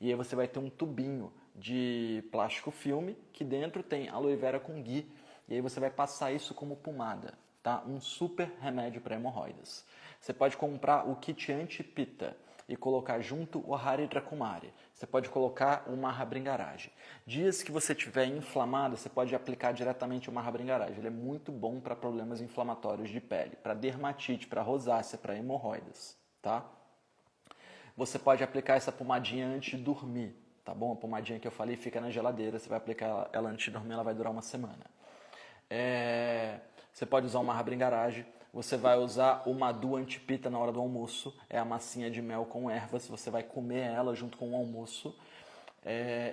E aí você vai ter um tubinho de plástico filme que dentro tem aloe vera com ghee. E aí você vai passar isso como pomada, tá? Um super remédio para hemorroidas. Você pode comprar o kit anti-pita e colocar junto o Haridra Kumari. Você pode colocar o Mahabringaraj. Dias que você estiver inflamado, você pode aplicar diretamente o Mahabringaraj. Ele é muito bom para problemas inflamatórios de pele, para dermatite, para rosácea, para hemorroidas, tá? Você pode aplicar essa pomadinha antes de dormir, tá bom? A pomadinha que eu falei fica na geladeira, você vai aplicar ela antes de dormir, ela vai durar uma semana. Você pode usar o Mahabringaraj, você vai usar o Madhu Antipita na hora do almoço, é a massinha de mel com ervas, você vai comer ela junto com o almoço.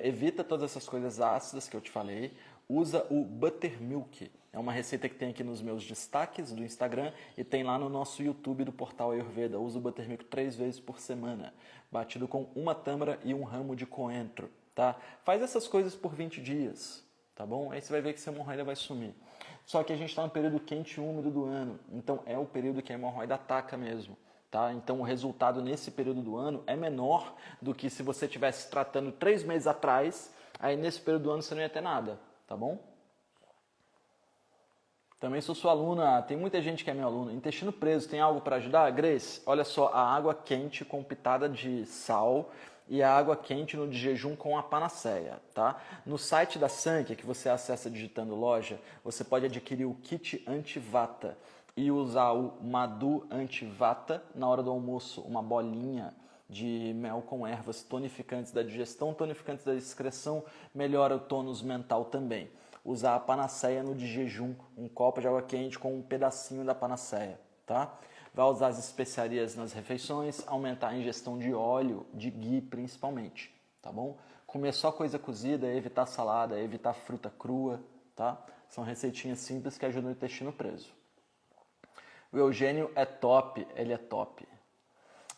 Evita todas essas coisas ácidas que eu te falei. Usa o Buttermilk, é uma receita que tem aqui nos meus destaques do Instagram e tem lá no nosso YouTube do Portal Ayurveda. Usa o Buttermilk 3 vezes por semana, batido com uma tâmara e um ramo de coentro, tá? Faz essas coisas por 20 dias, tá bom? Aí você vai ver que essa hemorroida vai sumir. Só que a gente está no período quente e úmido do ano, então é o período que a hemorroida ataca mesmo. Tá? Então o resultado nesse período do ano é menor do que se você estivesse tratando 3 meses atrás, aí nesse período do ano você não ia ter nada, tá bom? Também sou sua aluna, tem muita gente que é minha aluna. Intestino preso, tem algo para ajudar? Grace, olha só, a água quente com pitada de sal e a água quente no de jejum com a panaceia, tá? No site da Sank, que você acessa digitando loja, você pode adquirir o kit anti-vata e usar o Madhu anti-vata na hora do almoço, uma bolinha de mel com ervas tonificantes da digestão, tonificantes da excreção, melhora o tônus mental também. Usar a panaceia no de jejum, um copo de água quente com um pedacinho da panaceia, tá? Vai usar as especiarias nas refeições, aumentar a ingestão de óleo, de ghee principalmente, tá bom? Comer só coisa cozida, evitar salada, evitar fruta crua, tá? São receitinhas simples que ajudam o intestino preso. O Eugênio é top, ele é top.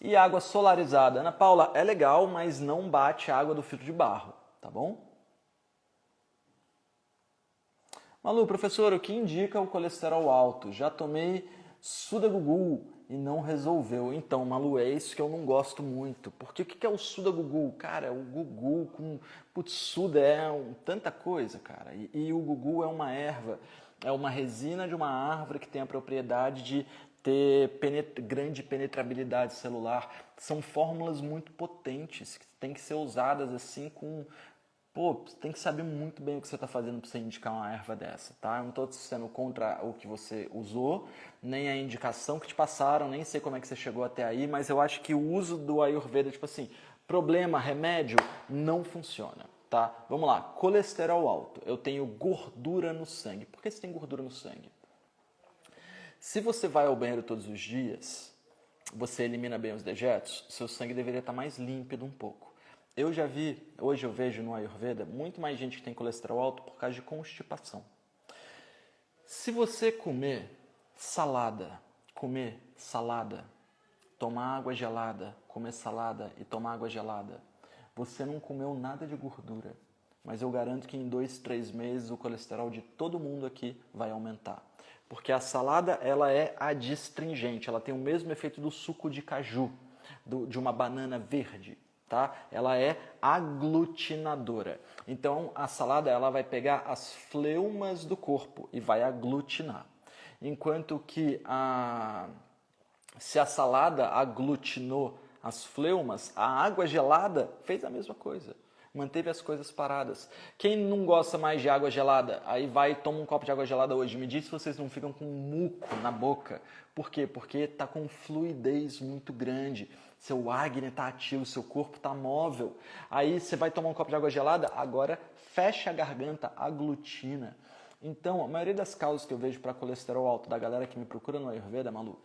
E água solarizada? Ana Paula, é legal, mas não bate a água do filtro de barro, tá bom? Malu, professor, o que indica o colesterol alto? Já tomei Sudagugu e não resolveu. Então, Malu, é isso que eu não gosto muito. Porque o que é o Sudagugu? Cara, o gugu com... Putz, Suda tanta coisa, cara. E o gugu é uma erva, é uma resina de uma árvore que tem a propriedade de ter grande penetrabilidade celular. São fórmulas muito potentes que têm que ser usadas assim com... Pô, você tem que saber muito bem o que você está fazendo para você indicar uma erva dessa, tá? Eu não estou sendo contra o que você usou, nem a indicação que te passaram, nem sei como é que você chegou até aí, mas eu acho que o uso do Ayurveda, tipo assim, problema, remédio, não funciona, tá? Vamos lá, colesterol alto. Eu tenho gordura no sangue. Por que você tem gordura no sangue? Se você vai ao banheiro todos os dias, você elimina bem os dejetos, seu sangue deveria estar mais límpido um pouco. Eu já vi, hoje eu vejo no Ayurveda, muito mais gente que tem colesterol alto por causa de constipação. Se você comer salada, tomar água gelada, comer salada e tomar água gelada, você não comeu nada de gordura. Mas eu garanto que em 2, 3 meses o colesterol de todo mundo aqui vai aumentar. Porque a salada ela é adstringente, ela tem o mesmo efeito do suco de caju, de uma banana verde. Tá? Ela é aglutinadora. Então a salada ela vai pegar as fleumas do corpo e vai aglutinar. Enquanto que se a salada aglutinou as fleumas, a água gelada fez a mesma coisa. Manteve as coisas paradas. Quem não gosta mais de água gelada, aí vai e toma um copo de água gelada hoje. Me diz se vocês não ficam com muco na boca. Por quê? Porque está com fluidez muito grande. Seu Agni está ativo, seu corpo está móvel. Aí você vai tomar um copo de água gelada, agora fecha a garganta, aglutina. Então, a maioria das causas que eu vejo para colesterol alto da galera que me procura no Ayurveda, Malu,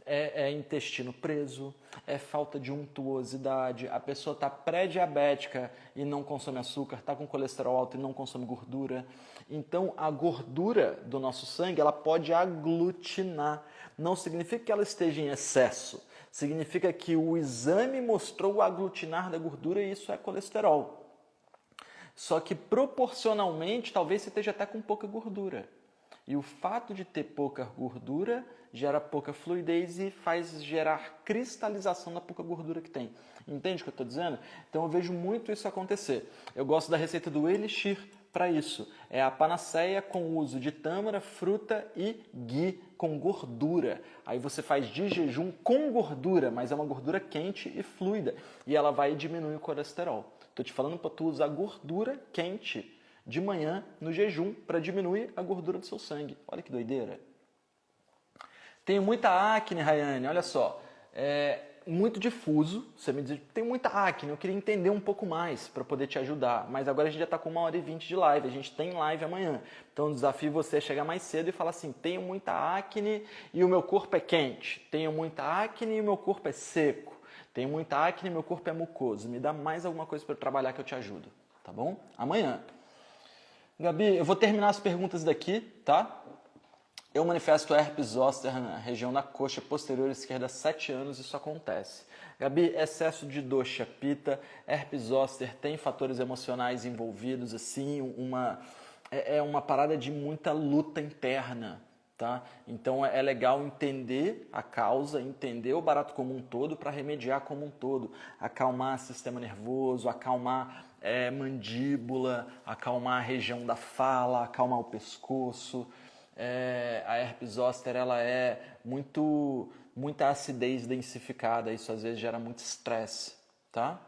é intestino preso, é falta de untuosidade, a pessoa está pré-diabética e não consome açúcar, está com colesterol alto e não consome gordura. Então, a gordura do nosso sangue, ela pode aglutinar. Não significa que ela esteja em excesso, significa que o exame mostrou o aglutinar da gordura e isso é colesterol. Só que proporcionalmente, talvez você esteja até com pouca gordura. E o fato de ter pouca gordura gera pouca fluidez e faz gerar cristalização da pouca gordura que tem. Entende o que eu estou dizendo? Então eu vejo muito isso acontecer. Eu gosto da receita do Elixir para isso. É a panaceia com o uso de tâmara, fruta e ghee com gordura. Aí você faz de jejum com gordura, mas é uma gordura quente e fluida. E ela vai diminuir o colesterol. Estou te falando para tu usar gordura quente de manhã no jejum para diminuir a gordura do seu sangue. Olha que doideira. Tenho muita acne, Rayane, olha só. É muito difuso. Você me diz, tem muita acne, eu queria entender um pouco mais para poder te ajudar. Mas agora a gente já está com 1h20 de live, a gente tem live amanhã. Então o desafio é você chegar mais cedo e falar assim, tenho muita acne e o meu corpo é quente. Tenho muita acne e o meu corpo é seco. Tenho muita acne e meu corpo é mucoso. Me dá mais alguma coisa para eu trabalhar que eu te ajudo. Tá bom? Amanhã. Gabi, eu vou terminar as perguntas daqui, tá? Eu manifesto herpes zoster na região da coxa posterior esquerda há 7 anos, isso acontece. Gabi, excesso de dosha pitta, herpes zoster tem fatores emocionais envolvidos, assim, é uma parada de muita luta interna, tá? Então é legal entender a causa, entender o barato como um todo para remediar como um todo, acalmar o sistema nervoso, acalmar mandíbula, acalmar a região da fala, acalmar o pescoço. a herpes zoster ela é muita acidez densificada, isso às vezes gera muito estresse, tá?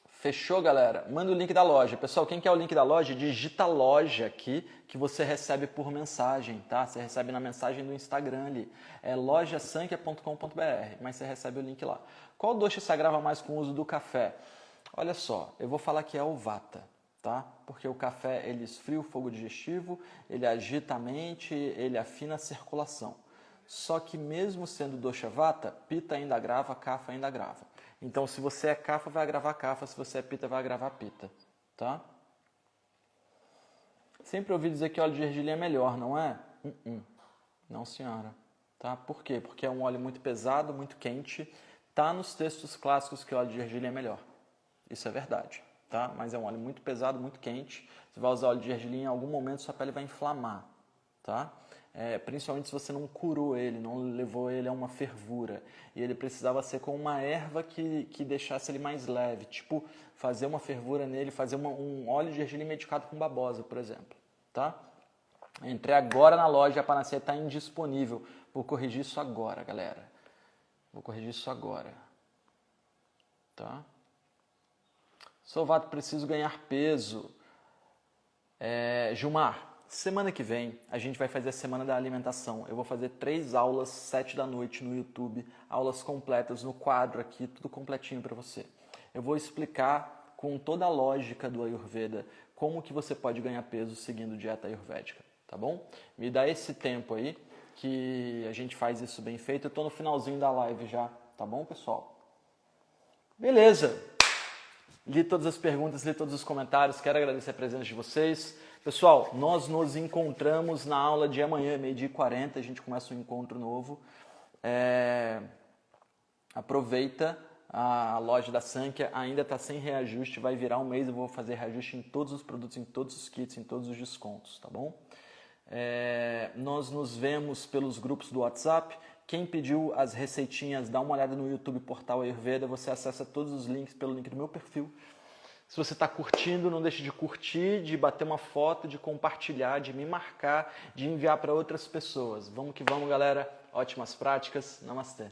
Fechou, galera? Manda o link da loja. Pessoal, quem quer o link da loja, digita loja aqui que você recebe por mensagem, tá? Você recebe na mensagem do Instagram ali. É lojasankia.com.br, mas você recebe o link lá. Qual doce se agrava mais com o uso do café? Olha só, eu vou falar que é o Vata, tá? Porque o café, ele esfria o fogo digestivo, ele agita a mente, ele afina a circulação. Só que mesmo sendo dosha Vata, Pitta ainda agrava, Kapha ainda agrava. Então, se você é Kapha, vai agravar Kapha, se você é Pitta, vai agravar Pitta, tá? Sempre ouvi dizer que óleo de gergelim é melhor, não é? Não, senhora. Tá? Por quê? Porque é um óleo muito pesado, muito quente. Tá nos textos clássicos que o óleo de gergelim é melhor. Isso é verdade, tá? Mas é um óleo muito pesado, muito quente. Você vai usar óleo de gergelim, em algum momento sua pele vai inflamar, tá? Principalmente se você não curou ele, não levou ele a uma fervura. E ele precisava ser com uma erva que deixasse ele mais leve. Tipo, fazer uma fervura nele, fazer um óleo de gergelim medicado com babosa, por exemplo. Tá? Entrei agora na loja, a Panacea está indisponível. Vou corrigir isso agora, galera. Vou corrigir isso agora. Tá? Sou Vato, preciso ganhar peso. Gilmar, semana que vem a gente vai fazer a semana da alimentação. Eu vou fazer 3 aulas, 7 da noite no YouTube, aulas completas no quadro aqui, tudo completinho para você. Eu vou explicar com toda a lógica do Ayurveda como que você pode ganhar peso seguindo dieta ayurvédica, tá bom? Me dá esse tempo aí que a gente faz isso bem feito. Eu tô no finalzinho da live já, tá bom, pessoal? Beleza! Li todas as perguntas, li todos os comentários, quero agradecer a presença de vocês. Pessoal, nós nos encontramos na aula de amanhã, 12h40, a gente começa um encontro novo. Aproveita, a loja da Sankhya ainda está sem reajuste, vai virar um mês, eu vou fazer reajuste em todos os produtos, em todos os kits, em todos os descontos, tá bom? Nós nos vemos pelos grupos do WhatsApp. Quem pediu as receitinhas, dá uma olhada no YouTube Portal Ayurveda, você acessa todos os links pelo link do meu perfil. Se você está curtindo, não deixe de curtir, de bater uma foto, de compartilhar, de me marcar, de enviar para outras pessoas. Vamos que vamos, galera. Ótimas práticas. Namastê.